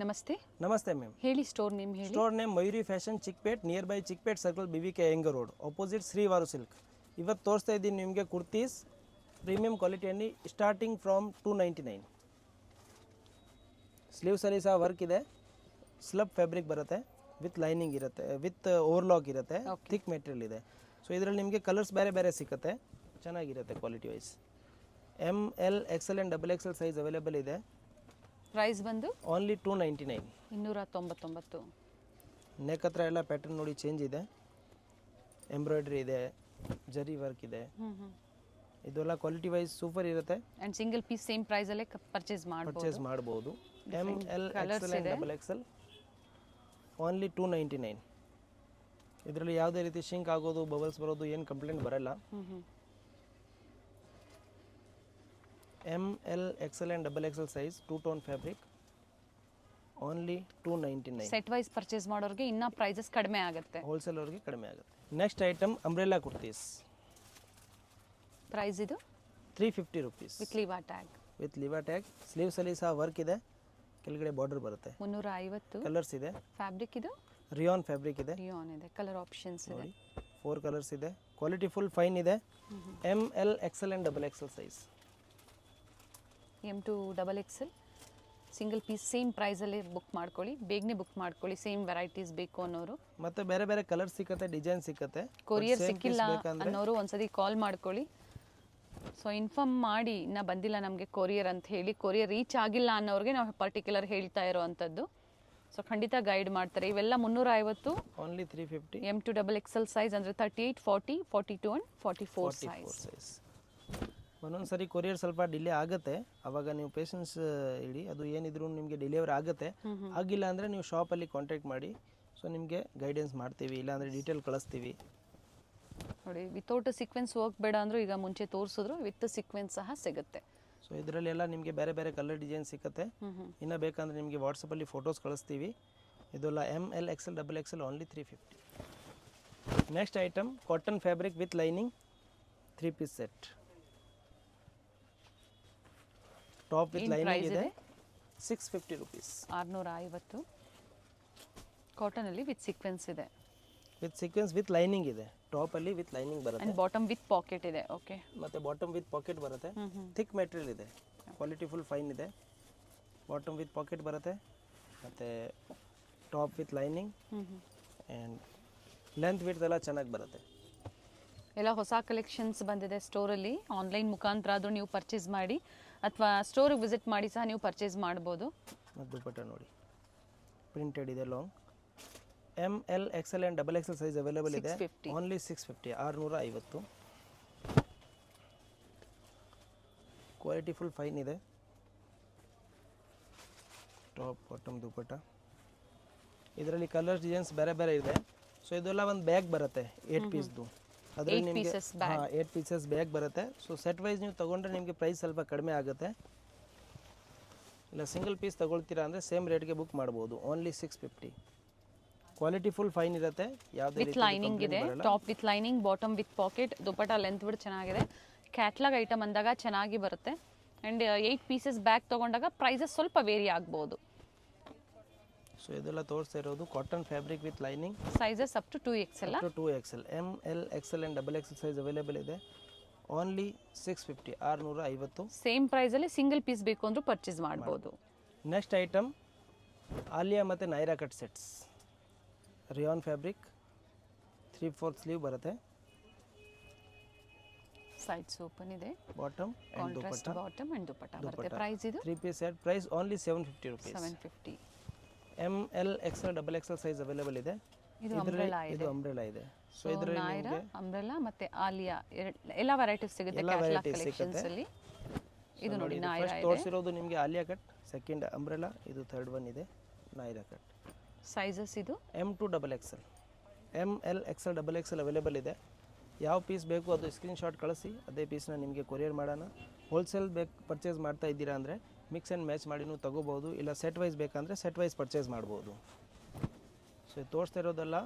ನಮಸ್ತೆ. ನಮಸ್ತೆ ಮ್ಯಾಮ್. ಹೇಳಿ ಸ್ಟೋರ್ ನೇಮ್ ಹೇಳಿ. Store name Mayuri fashion Chickpet, near by Chickpet circle, BVK Iyengar road, opposite Srivaru silk. ಇವತ್ತು ತೋರಿಸ್ತಾ ಇದ್ದೀನಿ ನಿಮಗೆ ಕುರ್ತೀಸ್ ಪ್ರೀಮಿಯಂ ಕ್ವಾಲಿಟಿಯಲ್ಲಿ ಸ್ಟಾರ್ಟಿಂಗ್ ಫ್ರಮ್ 299. ಸ್ಲೀವ್ಸಲ್ಲಿ ಸಹ ವರ್ಕ್ ಇದೆ, ಸ್ಲಬ್ ಫ್ಯಾಬ್ರಿಕ್ ಬರುತ್ತೆ, ವಿತ್ ಲೈನಿಂಗ್ ಇರುತ್ತೆ, ವಿತ್ ಓವರ್ಲಾಕ್ ಇರುತ್ತೆ, ಥಿಕ್ ಮೆಟೀರಿಯಲ್ ಇದೆ. ಸೊ ಇದರಲ್ಲಿ ನಿಮಗೆ ಕಲರ್ಸ್ ಬೇರೆ ಬೇರೆ ಸಿಗುತ್ತೆ, ಚೆನ್ನಾಗಿರುತ್ತೆ quality wise. ML XL and XXL size available ಇದೆ. ಪ್ರೈಸ್ ಬಂದು ಓನ್ಲಿ 299. 299. ನೆಕ್ ಹತ್ರ ಎಲ್ಲ ಪ್ಯಾಟರ್ನ್ ನೋಡಿ ಚೇಂಜ್ ಇದೆ, ಎಂಬ್ರಾಯ್ಡ್ರಿ ಇದೆ, ಜರಿ ವರ್ಕ್ ಇದೆ. ಇದೆಲ್ಲ ಕ್ವಾಲಿಟಿ ವೈಸ್ ಸೂಪರ್ ಇರುತ್ತೆ. And single piece same price ಅಲ್ಲೇ ಪರ್ಚೇಸ್ ಮಾಡಬಹುದು. ML XL and XXL only 299. ಇದರಲ್ಲಿ ಯಾವುದೇ ರೀತಿ ಶಿಂಕ್ ಆಗೋದು, ಬಬಲ್ಸ್ ಬರೋದು ಏನು ಕಂಪ್ಲೇಂಟ್ ಬರಲ್ಲ. ML XL and XXL size 2-tone fabric only 299. Set wise purchase ಮಾಡೋರಿಗೆ ಇನ್ನೂ ಪ್ರೈಸಸ್ ಕಡಿಮೆ ಆಗುತ್ತೆ, ಹೋಲ್ಸೇಲ್ ಅವ್ರಿಗೆ ಕಡಿಮೆ ಆಗುತ್ತೆ. Next item umbrella kurtis. Price ಇದು 350 rupees with Liva tag. With Liva tag. ಸ್ಲೀವ್ಸಲ್ಲಿ ಸಹ ವರ್ಕ್ ಇದೆ, ಕೆಳಗಡೆ ಬಾರ್ಡರ್ ಬರುತ್ತೆ. 350. ಕಲರ್ಸ್ ಇದೆ. ಫ್ಯಾಬ್ರಿಕ್ ಇದು ರಿಯಾನ್ ಫ್ಯಾಬ್ರಿಕ್ ಇದೆ. ರಿಯಾನ್ ಇದೆ. ಕಲರ್ ಆಪ್ಷನ್ಸ್ ಇದೆ. 4 ಕಲರ್ಸ್ ಇದೆ. ಕ್ವಾಲಿಟಿ ಫುಲ್ ಫೈನ್ ಇದೆ. ML XL and XXL size. M to XXL single piece same ಪ್ರೈಸಲ್ಲಿ ಬುಕ್ ಮಾಡ್ಕೊಳ್ಳಿ, ಬೇಗನೆ ಬುಕ್ ಮಾಡ್ಕೊಳ್ಳಿ. ಸೇಮ್ ವೆರೈಟೀಸ್ ಬೇಕು ಅನ್ನೋರು, ಮತ್ತೆ ಬೇರೆ ಬೇರೆ ಕಲರ್ ಸಿಕ್ಕತ್ತೆ, ಡಿಸೈನ್ ಸಿಕ್ಕತ್ತೆ. ಕೊರಿಯರ್ ಸಿಕ್ಕಿಲ್ಲ ಅನ್ನೋರು ಒಂದ್ಸತಿ ಕಾಲ್ ಮಾಡ್ಕೊಳ್ಳಿ. ಸೊ ಇನ್ಫಾರ್ಮ್ ಮಾಡಿ ಇನ್ನೂ ಬಂದಿಲ್ಲ ನಮಗೆ ಕೊರಿಯರ್ ಅಂತ ಹೇಳಿ. ಕೊರಿಯರ್ ರೀಚ್ ಆಗಿಲ್ಲ ಅನ್ನೋರಿಗೆ ನಾವು ಪರ್ಟಿಕ್ಯುಲರ್ ಹೇಳ್ತಾ ಇರೋ ಅಂಥದ್ದು. ಸೊ ಖಂಡಿತ ಗೈಡ್ ಮಾಡ್ತಾರೆ. ಇವೆಲ್ಲ 350, only 350. M to XXL size ಅಂದರೆ 38, 40, 42 ಆ್ಯಂಡ್ 44 ಸೈಜ್. ಒಂದೊಂದು ಸರಿ ಕೊರಿಯರ್ ಸ್ವಲ್ಪ ಡಿಲೇ ಆಗುತ್ತೆ, ಅವಾಗ ನೀವು ಪೇಷನ್ಸ್ ಇಡಿ. ಅದು ಏನಿದ್ರು ನಿಮಗೆ ಡೆಲಿವರಿ ಆಗುತ್ತೆ. ಆಗಿಲ್ಲ ಅಂದರೆ ನೀವು ಶಾಪಲ್ಲಿ ಕಾಂಟ್ಯಾಕ್ಟ್ ಮಾಡಿ, ಸೊ ನಿಮಗೆ ಗೈಡೆನ್ಸ್ ಮಾಡ್ತೀವಿ, ಇಲ್ಲಾಂದರೆ ಡೀಟೇಲ್ ಕಳಿಸ್ತೀವಿ. ನೋಡಿ, ವಿತೌಟ್ ಸೀಕ್ವೆನ್ಸ್ ವರ್ಕ್ ಬೇಡ ಅಂದರೂ ಈಗ ಮುಂಚೆ ತೋರಿಸಿದ್ರು ವಿತ್ ಸೀಕ್ವೆನ್ಸ್ ಸಹ ಸಿಗುತ್ತೆ. ಸೊ ಇದರಲ್ಲಿ ಎಲ್ಲ ನಿಮಗೆ ಬೇರೆ ಬೇರೆ ಕಲರ್ ಡಿಸೈನ್ ಸಿಗುತ್ತೆ. ಇನ್ನು ಬೇಕಂದರೆ ನಿಮಗೆ ವಾಟ್ಸಪ್ಪಲ್ಲಿ ಫೋಟೋಸ್ ಕಳಿಸ್ತೀವಿ. ಇದೆಲ್ಲ ML XL XXL only 350. Next item cotton fabric with lining 3 piece set. Top with lining ಇದೆ, 650 rupees. 650. ಕಾಟನಲ್ಲಿ ವಿತ್ ಸೀಕ್ವೆನ್ಸ್ ಇದೆ. ವಿತ್ ಸೀಕ್ವೆನ್ಸ್ ವಿತ್ ಲೈನಿಂಗ್ ಇದೆ. ಟಾಪಲ್ಲಿ ವಿತ್ ಲೈನಿಂಗ್ ಬರುತ್ತೆ. ಅಂಡ್ ಬಾಟಮ್ ವಿತ್ ಪಾಕೆಟ್ ಇದೆ. ಓಕೆ, ಮತ್ತೆ ಬಾಟಮ್ ವಿತ್ ಪಾಕೆಟ್ ಬರುತ್ತೆ. Thick material ಇದೆ, ಕ್ವಾಲಿಟಿ ಫುಲ್ ಫೈನ್ ಇದೆ. ಬಾಟಮ್ ವಿತ್ ಪಾಕೆಟ್ ಬರುತ್ತೆ, ಮತ್ತು top with lining and length width ಎಲ್ಲ ಚೆನ್ನಾಗಿ ಬರುತ್ತೆ. ಎಲ್ಲ ಹೊಸ ಕಲೆಕ್ಷನ್ಸ್ ಬಂದಿದೆ ಸ್ಟೋರಲ್ಲಿ. ಆನ್ಲೈನ್ ಮುಖಾಂತರ ಆದರೂ ನೀವು ಪರ್ಚೇಸ್ ಮಾಡಿ, ಅಥವಾ ಸ್ಟೋರಿಗೆ ವಿಸಿಟ್ ಮಾಡಿ ಸಹ ನೀವು ಪರ್ಚೇಸ್ ಮಾಡ್ಬೋದು. ಮತ್ತು ದುಪಟ್ಟ ನೋಡಿ, ಪ್ರಿಂಟೆಡ್ ಇದೆ, long. ML XL and XXL size available ಇದೆ. ಓನ್ಲಿ 650, 650. ಕ್ವಾಲಿಟಿ ಫುಲ್ ಫೈನ್ ಇದೆ. Top, bottom, dupatta. ಇದರಲ್ಲಿ ಕಲರ್ ಡಿಸೈನ್ಸ್ ಬೇರೆ ಬೇರೆ ಇದೆ. ಸೊ ಇದೆಲ್ಲ ಒಂದು ಬ್ಯಾಗ್ ಬರುತ್ತೆ 8 ಪೀಸ್ದು. ಅದರಲ್ಲಿ ನಿಮಗೆ 8 ಪೀಸಸ್ ಬ್ಯಾಗ್ ಬರುತ್ತೆ. ಸೊ ಸೆಟ್ ವೈಸ್ ನೀವು ತೊಗೊಂಡ್ರೆ ನಿಮಗೆ ಪ್ರೈಸ್ ಸ್ವಲ್ಪ ಕಡಿಮೆ ಆಗುತ್ತೆ. ಇಲ್ಲ ಸಿಂಗಲ್ ಪೀಸ್ ತೊಗೊಳ್ತೀರಾ ಅಂದರೆ ಸೇಮ್ ರೇಟ್ಗೆ ಬುಕ್ ಮಾಡ್ಬೋದು. ಓನ್ಲಿ 650. ಕ್ವಾಲಿಟಿ ಫುಲ್ ಫೈನ್ ಇರುತ್ತೆ. ಯಾವುದೇ ವಿತ್ ಲೈನಿಂಗ್ ಇದೆ. Top with lining, bottom with pocket, dupatta length width ಚೆನ್ನಾಗಿದೆ. ಕ್ಯಾಟ್ಲಾಗ್ ಐಟಮ್ ಅಂದಾಗ ಚೆನ್ನಾಗಿ ಬರುತ್ತೆ. ಆ್ಯಂಡ್ 8 ಪೀಸಸ್ ಬ್ಯಾಗ್ ತೊಗೊಂಡಾಗ ಪ್ರೈಸಸ್ ಸ್ವಲ್ಪ ವೇರಿ ಆಗ್ಬೋದು. ಸೊ ಇದೆಲ್ಲ ತೋರಿಸ್ತಾ ಇರೋದು cotton fabric with lining. Sizes up to 2XL. 2XL. ML XL and XXL size available ಇದೆ. ಓನ್ಲಿ 650, 650. ಸೇಮ್ ಪ್ರೈಸಲ್ಲಿ ಸಿಂಗಲ್ ಪೀಸ್ ಬೇಕು ಅಂದರೂ ಪರ್ಚೇಸ್ ಮಾಡ್ಬೋದು. ನೆಕ್ಸ್ಟ್ ಐಟಮ್ ಆಲಿಯಾ ಮತ್ತು Naira cut sets. Rayon fabric, 3/4 sleeve ಬರುತ್ತೆ. ಸೈಡ್ಸ್ ಓಪನ್ ಇದೆ. Bottom and dupatta. Bottom and dupatta ಬರುತ್ತೆ. Price ಇದು 3 piece set. Price only 750 rupees. 750. ML XL XXL size available ಇದೆ. ಇದು ಅಂಬ್ರೆಲಾ ಇದೆ. ಸೊ ಇದರಲ್ಲಿ ನೈರಾ, ಅಂಬ್ರೆಲಾ ಮತ್ತೆ ಆಲಿಯಾ ಎಲ್ಲ ವೆರೈಟೀಸ್ ಸಿಗುತ್ತೆ ಕ್ಯಾಟಲಾಗ್ ಕಲೆಕ್ಷನ್ಸ್ ಅಲ್ಲಿ. ಇದು ನೋಡಿ ನೈರಾ ಇದೆ. ತೋರಿಸಿರೋದು ನಿಮಗೆ ಆಲಿಯಾ ಕಟ್, ಸೆಕೆಂಡ್ ಅಂಬ್ರೆಲಾ, ಇದು ಥರ್ಡ್ ಒನ್ ಇದೆ ನೈರಾ ಕಟ್. ಸೈಜಸ್ ಇದು M to XXL. ML XL XXL available ಇದೆ. ಯಾವ ಪೀಸ್ ಬೇಕು ಅದು ಸ್ಕ್ರೀನ್ಶಾಟ್ ಕಳಿಸಿ, ಅದೇ ಪೀಸ್ನ ನಿಮಗೆ ಕೊರಿಯರ್ ಮಾಡೋಣ. ಹೋಲ್ಸೇಲ್ ಪರ್ಚೇಸ್ ಮಾಡ್ತಾ ಇದ್ದೀರಾ ಅಂದರೆ ಮಿಕ್ಸ್ ಆ್ಯಂಡ್ ಮ್ಯಾಚ್ ಮಾಡಿ ನೀವು ತೊಗೋಬೋದು. ಇಲ್ಲ ಸೆಟ್ ವೈಸ್ ಬೇಕಂದರೆ ಸೆಟ್ ವೈಸ್ ಪರ್ಚೇಸ್ ಮಾಡ್ಬೋದು. ಸೊ ತೋರಿಸ್ತಾ ಇರೋದೆಲ್ಲ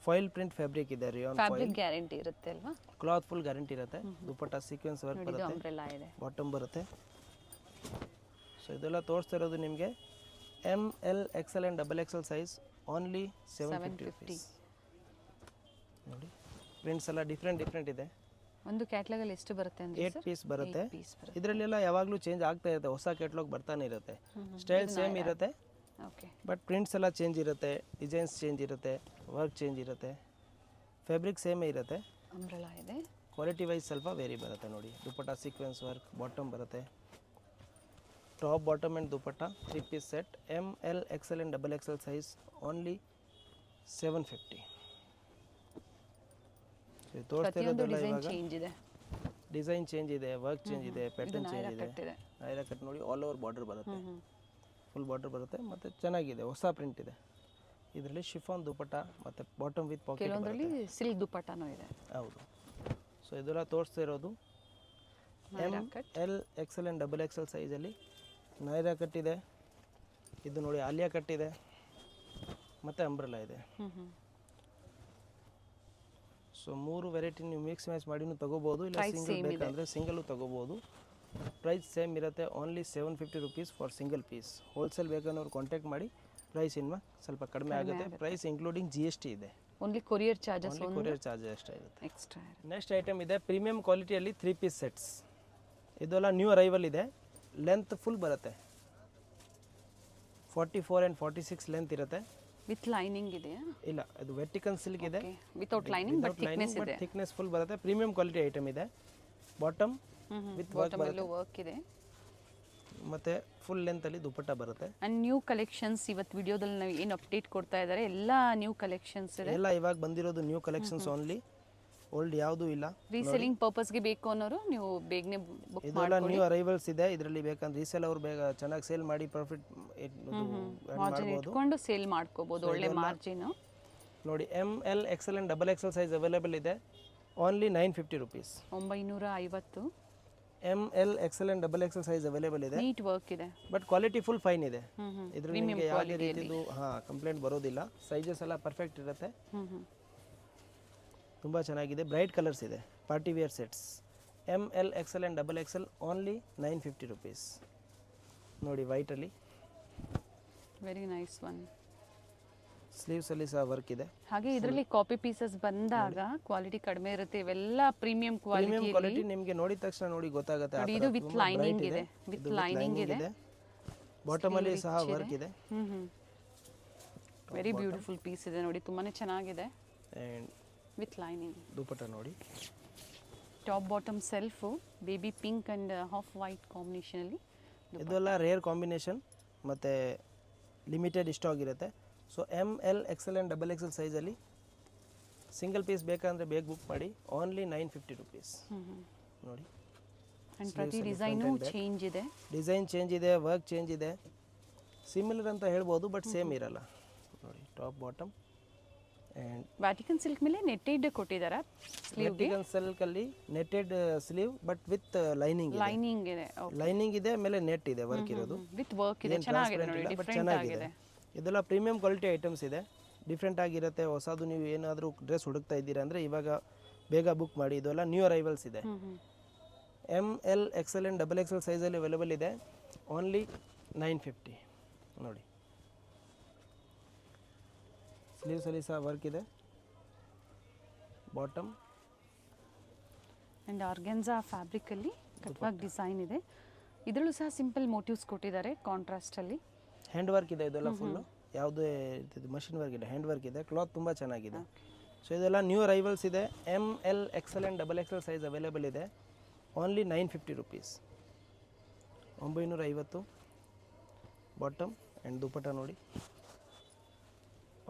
ಫಾಯಿಲ್ ಪ್ರಿಂಟ್ ಫ್ಯಾಬ್ರಿಕ್ ಇದೆ. ರಿಯಾನ್ ಫ್ಯಾಬ್ರಿಕ್ ಗ್ಯಾರಂಟಿ ಇರುತ್ತೆ ಅಲ್ವಾ? ಕ್ಲಾತ್ ಫುಲ್ ಗ್ಯಾರಂಟಿ ಇರುತ್ತೆ. ದುಪಟ್ಟ ಸೀಕ್ವೆನ್ಸ್ ವರ್ಕ್ ಬರುತ್ತೆ, ಅಂಬ್ರೆಲಾ ಇದೆ, ಬಾಟಮ್ ಬರುತ್ತೆ. ಸೊ ಇದೆಲ್ಲ ತೋರಿಸ್ತಾ ಇರೋದು ನಿಮಗೆ ML XL and XXL size only 750 rupees. ನೋಡಿ ಪ್ರಿಂಟ್ಸ್ ಎಲ್ಲ ಡಿಫ್ರೆಂಟ್ ಇದೆ. ಒಂದು ಕ್ಯಾಟ್ಲಾಗಲ್ಲಿ ಎಷ್ಟು ಬರುತ್ತೆ ಅಂದರೆ 8 ಪೀಸ್ ಬರುತ್ತೆ. ಇದರಲ್ಲೆಲ್ಲ ಯಾವಾಗಲೂ ಚೇಂಜ್ ಆಗ್ತಾ ಇರುತ್ತೆ, ಹೊಸ ಕ್ಯಾಟ್ಲಾಗ್ ಬರ್ತಾನೆ ಇರುತ್ತೆ. ಸ್ಟೈಲ್ ಸೇಮ್ ಇರುತ್ತೆ, ಓಕೆ, ಬಟ್ ಪ್ರಿಂಟ್ಸ್ ಎಲ್ಲ ಚೇಂಜ್ ಇರುತ್ತೆ, ಡಿಸೈನ್ಸ್ ಚೇಂಜ್ ಇರುತ್ತೆ, ವರ್ಕ್ ಚೇಂಜ್ ಇರುತ್ತೆ, ಫ್ಯಾಬ್ರಿಕ್ ಸೇಮೇ ಇರುತ್ತೆ. ಅಂಬ್ರೆಲಾ ಇದೆ. ಕ್ವಾಲಿಟಿ ವೈಸ್ ಸ್ವಲ್ಪ ವೇರಿ ಬರುತ್ತೆ. ನೋಡಿ ದುಪಟ್ಟ ಸೀಕ್ವೆನ್ಸ್ ವರ್ಕ್, ಬಾಟಮ್ ಬರುತ್ತೆ, top bottom and dupatta 3 piece set. ML XL and XXL size only 750. ತೋರಿಸ್ತಾ ಇರೋದೆಲ್ಲ ಇವಾಗ ಡಿಸೈನ್ ಚೇಂಜ್ ಇದೆ, ವರ್ಕ್ ಚೇಂಜ್ ಇದೆ, ಪ್ಯಾಟರ್ನ್ ಚೇಂಜ್ ಇದೆ. ನೈರಾ ಕಟ್ ನೋಡಿ ಆಲ್ ಓವರ್ ಬಾರ್ಡರ್ ಬರುತ್ತೆ, ಫುಲ್ ಬಾರ್ಡರ್ ಬರುತ್ತೆ ಮತ್ತು ಚೆನ್ನಾಗಿದೆ, ಹೊಸ ಪ್ರಿಂಟ್ ಇದೆ. ಇದರಲ್ಲಿ ಶಿಫಾನ್ ದುಪಟ್ಟ ಮತ್ತು ಬಾಟಮ್ ವಿತ್ ಪಾಕೆಟ್, ಕೆಲವೊಂದರಲ್ಲಿ ಸಿಲ್ಕ್ ದುಪಟ್ಟನೂ ಇದೆ. ಹೌದು. ಸೊ ಇದೆಲ್ಲ ತೋರಿಸ್ತಾ ಇರೋದು ML XL ಆ್ಯಂಡ್ XXL ಸೈಜಲ್ಲಿ. ನೈರಾ ಕಟ್ ಇದೆ, ಇದು ನೋಡಿ ಆಲಿಯಾ ಕಟ್ ಇದೆ, ಮತ್ತು ಅಂಬ್ರೆಲಾ ಇದೆ. ಸೊ 3 ವೆರೈಟಿ ನೀವು ಮಿಕ್ಸ್ ಮ್ಯಾಚ್ ಮಾಡಿನೂ ತೊಗೋಬೋದು, ಇಲ್ಲ ಸಿಂಗಲ್ ಬೇಕಂದರೆ ಸಿಂಗಲ್ಲು ತೊಗೋಬೋದು. ಪ್ರೈಸ್ ಸೇಮ್ ಇರುತ್ತೆ, only 750 rupees for single piece. Wholesale ಬೇಕನ್ನೋರು ಕಾಂಟ್ಯಾಕ್ಟ್ ಮಾಡಿ, ಪ್ರೈಸ್ ಇನ್ನು ಸ್ವಲ್ಪ ಕಡಿಮೆ ಆಗುತ್ತೆ. ಪ್ರೈಸ್ ಇನ್ಕ್ಲೂಡಿಂಗ್ GST ಇದೆ. ಓನ್ಲಿ ಕೊರಿಯರ್ ಚಾರ್ಜಸ್ ಅಷ್ಟೇ ಇರುತ್ತೆ. ಎಕ್ಸ್ಟ್ರಾ. ನೆಕ್ಸ್ಟ್ ಐಟಮ್ ಇದೆ ಪ್ರೀಮಿಯಂ ಕ್ವಾಲಿಟಿಯಲ್ಲಿ 3 ಪೀಸ್ ಸೆಟ್ಸ್. ಇದೆಲ್ಲ ನ್ಯೂ ಅರೈವಲ್ ಇದೆ. ಲೆಂತ್ ಫುಲ್ ಬರುತ್ತೆ, 44 ಆ್ಯಂಡ್ 46 ಲೆಂತ್ ಇರುತ್ತೆ. ವಿತ್ ಲೈನಿಂಗ್ ಇದೆಯಾ? ಇಲ್ಲ, ಇದು ವೆರ್ಟಿಕಲ್ ಸಿಲ್ಕ್ ಇದೆ, ವಿತೌಟ್ ಲೈನಿಂಗ್, ಬಟ್ ಥಿಕ್ನೆಸ್ ಇದೆ. ಥಿಕ್ನೆಸ್ ಫುಲ್ ಬರುತ್ತೆ. ಪ್ರೀಮಿಯಂ ಕ್ವಾಲಿಟಿ ಐಟಮ್ ಇದೆ. ಬಾಟಮ್ ವಿತ್ ವರ್ಕ್ ಇದೆ, ಮತ್ತೆ ಫುಲ್ ಲೆಂತ್ ಅಲ್ಲಿ ದುಪಟ್ಟ ಬರುತ್ತೆ. ಅಂಡ್ ನ್ಯೂ ಕಲೆಕ್ಷನ್ಸ್ ಇವತ್ತು ವಿಡಿಯೋದಲ್ಲಿ ನಾವು ಏನು ಅಪ್ಡೇಟ್ ಕೊಡ್ತಾ ಇದ್ದಾರೆ ಎಲ್ಲ ನ್ಯೂ ಕಲೆಕ್ಷನ್ಸ್ ಇದೆ. ಎಲ್ಲ ಇವಾಗ ಬಂದಿರೋದು ನ್ಯೂ ಕಲೆಕ್ಷನ್ಸ್ ಓನ್ಲಿ, ಓಲ್ಡ್ ಯಾವುದೂ ಇಲ್ಲ. ರೀಸೆಲ್ಲಿಂಗ್ ಪರ್ಪಸ್ಗೆ ಬೇಕು ಅನ್ನೋರು ನೀವು ಬೇಗನೆ ಬುಕ್ ಇದೆಲ್ಲ ನ್ಯೂ ಅರೈವಲ್ಸ್ ಇದೆ. ಇದರಲ್ಲಿ ಬೇಕಂದ್ರೆ ರೀಸೇಲ್ ಅವರು ಬೇಗ ಚೆನ್ನಾಗಿ ಸೇಲ್ ಮಾಡಿ ಪ್ರಾಫಿಟ್ ಇಟ್ಕೊಂಡು ಸೇಲ್ ಮಾಡ್ಕೋಬಹುದು, ಒಳ್ಳೆ ಮಾರ್ಜಿನ್. ನೋಡಿ ML XL and XXL size available ಇದೆ, only 950 rupees. 950. ML XL and XXL size available ಇದೆ. ನೀಟ್ ವರ್ಕ್ ಇದೆ, ಬಟ್ ಕ್ವಾಲಿಟಿ ಫುಲ್ ಫೈನ್ ಇದೆ. ಇದರಲ್ಲಿ ನಿಮಗೆ ಯಾವುದೇ ರೀತಿದು ಕಂಪ್ಲೇಂಟ್ ಬರೋದಿಲ್ಲ. ಸೈಜಸ್ ಎಲ್ಲ ಪರ್ಫೆಕ್ಟ್ ಇರುತ್ತೆ, ತುಂಬ ಚೆನ್ನಾಗಿದೆ. ಬ್ರೈಟ್ ಕಲರ್ಸ್ ಇದೆ, party wear sets. ML XL and XXL only 950 rupees. ನೋಡಿ ವೈಟಲ್ಲಿ ವೆರಿ ನೈಸ್ ಒನ್. ಸ್ಲೀವ್ಸ್ ಅಲ್ಲಿ ಸಹ ವರ್ಕ್ ಇದೆ. ಹಾಗೆ ಇದರಲ್ಲಿ ಕಾಪಿ ಪೀಸಸ್ ಬಂದಾಗ ಕ್ವಾಲಿಟಿ ಕಡಿಮೆ ಇರುತ್ತೆ, ಇವೆಲ್ಲ ಪ್ರೀಮಿಯಂ ಕ್ವಾಲಿಟಿ. ನಿಮಗೆ ನೋಡಿದ ತಕ್ಷಣ ನೋಡಿ ಗೊತ್ತಾಗುತ್ತೆ. ಇದು ವಿತ್ ಲೈನಿಂಗ್ ಇದೆ, ವಿತ್ ಲೈನಿಂಗ್ ಇದೆ. ಬಾಟಮ್ ಅಲ್ಲಿ ಸಹ ವರ್ಕ್ ಇದೆ. ವೆರಿ ಬ್ಯೂಟಿಫುಲ್ ಪೀಸ್ ಇದೆ ನೋಡಿ, ತುಂಬಾನೇ ಚೆನ್ನಾಗಿದೆ. ಅಂಡ್ ವಿತ್ ಲೈನಿಂಗ್ ದುಪಟ್ಟ ನೋಡಿ, top bottom self baby pink and half white combination ಅಲ್ಲಿ. ಇದೆಲ್ಲ ರೇರ್ ಕಾಂಬಿನೇಷನ್ ಮತ್ತೆ ಲಿಮಿಟೆಡ್ ಸ್ಟಾಕ್ ಇರುತ್ತೆ. So ML XL and XXL ಸೈಜಲ್ಲಿ ಸಿಂಗಲ್ ಪೀಸ್ ಬೇಕಂದರೆ ಬೇಗ ಬುಕ್ ಮಾಡಿ, ಓನ್ಲಿ 950 ರುಪೀಸ್. ನೋಡಿ ಪ್ರತಿ ಡಿಸೈನು ಚೇಂಜ್ ಇದೆ, ಡಿಸೈನ್ ಚೇಂಜ್ ಇದೆ, ವರ್ಕ್ ಚೇಂಜ್ ಇದೆ. ಸಿಮಿಲರ್ ಅಂತ ಹೇಳ್ಬೋದು, ಬಟ್ ಸೇಮ್ ಇರಲ್ಲ. ನೋಡಿ top bottom and Vatican silk ಮೇಲೆ ನೆಟ್ಟೆಡ್ ಕೊಟ್ಟಿದ್ದಾರೆ. ವ್ಯಾಟಿಕನ್ ಸಿಲ್ಕಲ್ಲಿ netted sleeve but with lining ಇದೆ. ಲೈನಿಂಗ್ ಇದೆ, ಮೇಲೆ ನೆಟ್ ಇದೆ, ವರ್ಕ್ ಇರೋದು ವಿತ್ ವರ್ಕ್ ಇದೆ. ಚೆನ್ನಾಗಿದೆ ನೋಡಿ, ಡಿಫರೆಂಟ್ ಆಗಿದೆ. ಇದೆಲ್ಲ ಪ್ರೀಮಿಯಂ ಕ್ವಾಲಿಟಿ ಐಟಮ್ಸ್ ಇದೆ, ಡಿಫ್ರೆಂಟ್ ಆಗಿರುತ್ತೆ. ಹೊಸದು ನೀವು ಏನಾದರೂ ಡ್ರೆಸ್ ಹುಡುಕ್ತಾ ಇದ್ದೀರಾ ಅಂದರೆ ಇವಾಗ ಬೇಗ ಬುಕ್ ಮಾಡಿ. ಇದೆಲ್ಲ ನ್ಯೂ ಅರೈವಲ್ಸ್ ಇದೆ. ML XL ಆ್ಯಂಡ್ XXL ಸೈಜಲ್ಲಿ ಅವೈಲೇಬಲ್ ಇದೆ, ಓನ್ಲಿ 950. ನೋಡಿ ಸ್ಲೀವ್ಸಲ್ಲಿ ಸಹ ವರ್ಕ್ ಇದೆ, ಬಾಟಮ್ ಆ್ಯಂಡ್ ಆರ್ಗೆನ್ಸಾ ಫ್ಯಾಬ್ರಿಕಲ್ಲಿ ಕಟ್ವಾಗ್ ಡಿಸೈನ್ ಇದೆ. ಇದರಲ್ಲೂ ಸಹ ಸಿಂಪಲ್ ಮೋಟಿವ್ಸ್ ಕೊಟ್ಟಿದ್ದಾರೆ ಕಾಂಟ್ರಾಸ್ಟಲ್ಲಿ. ಹ್ಯಾಂಡ್ ವರ್ಕ್ ಇದೆ, ಇದೆಲ್ಲ ಫುಲ್ಲು ಯಾವುದೇ ಮಷಿನ್ ವರ್ಕ್ ಇದೆ, ಹ್ಯಾಂಡ್ ವರ್ಕ್ ಇದೆ. ಕ್ಲಾತ್ ತುಂಬ ಚೆನ್ನಾಗಿದೆ. ಸೊ ಇದೆಲ್ಲ ನ್ಯೂ ಅರೈವಲ್ಸ್ ಇದೆ. ML XL and XXL size available ಇದೆ, only 950 rupees. 950. Bottom and dupatta ನೋಡಿ,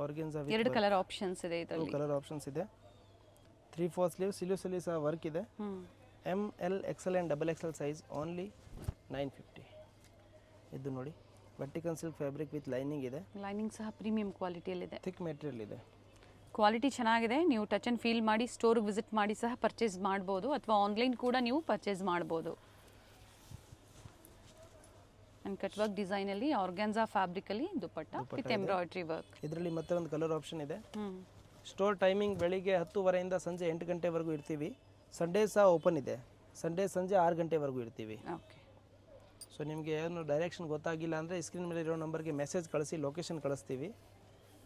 ಆರ್ಗೆನ್ಸಾ ಎರಡು ಕಲರ್ ಆಪ್ಷನ್ಸ್ ಇದೆ. ಇದರಲ್ಲಿ ಕಲರ್ ಆಪ್ಷನ್ಸ್ ಇದೆ. 3/4 ಸ್ಲೀವ್ಸ್ ಅಲ್ಲಿ ಸಹ ವರ್ಕ್ ಇದೆ. ML XL and XXL size only 950. ಇದು ನೋಡಿ vertical silk fabric with lining ಇದೆ. ಲೈನಿಂಗ್ ಸಹ ಪ್ರೀಮಿಯಂ ಕ್ವಾಲಿಟಿಯಲ್ಲಿದೆ, ಥಿಕ್ ಮೆಟೀರಿಯಲ್ ಇದೆ. ಕ್ವಾಲಿಟಿ ಚೆನ್ನಾಗಿದೆ. ನೀವು ಟಚ್ ಆ್ಯಂಡ್ ಫೀಲ್ ಮಾಡಿ ಸ್ಟೋರ್ಗೆ ವಿಸಿಟ್ ಮಾಡಿ ಸಹ ಪರ್ಚೇಸ್ ಮಾಡ್ಬೋದು, ಅಥವಾ ಆನ್ಲೈನ್ ಕೂಡ ನೀವು ಪರ್ಚೇಸ್ ಮಾಡ್ಬೋದು. ಆ್ಯಂಡ್ ಕಟ್ ವರ್ಕ್ ಡಿಸೈನಲ್ಲಿ ಆರ್ಗ್ಯಾನ್ಸಾ ಫ್ಯಾಬ್ರಿಕಲ್ಲಿ ದುಪಟ್ಟ ವಿತ್ ಎಂಬ್ರಾಯ್ಡ್ರಿ ವರ್ಕ್. ಇದರಲ್ಲಿ ಮತ್ತೆ ಒಂದು ಕಲರ್ ಆಪ್ಷನ್ ಇದೆ. ಸ್ಟೋರ್ ಟೈಮಿಂಗ್ ಬೆಳಿಗ್ಗೆ 10:30 ಸಂಜೆ 8 ಗಂಟೆವರೆಗೂ ಇರ್ತೀವಿ. ಸಂಡೇ ಸಹ ಓಪನ್ ಇದೆ, ಸಂಡೇ ಸಂಜೆ 6 ಗಂಟೆವರೆಗೂ ಇರ್ತೀವಿ. ಓಕೆ. ಸೊ ನಿಮಗೆ ಏನು ಡೈರೆಕ್ಷನ್ ಗೊತ್ತಾಗಿಲ್ಲ ಅಂದರೆ ಸ್ಕ್ರೀನ್ ಮೇಲೆ ಇರೋ ನಂಬರ್ಗೆ ಮೆಸೇಜ್ ಕಳಿಸಿ ಲೊಕೇಶನ್ ಕಳಿಸ್ತೀವಿ.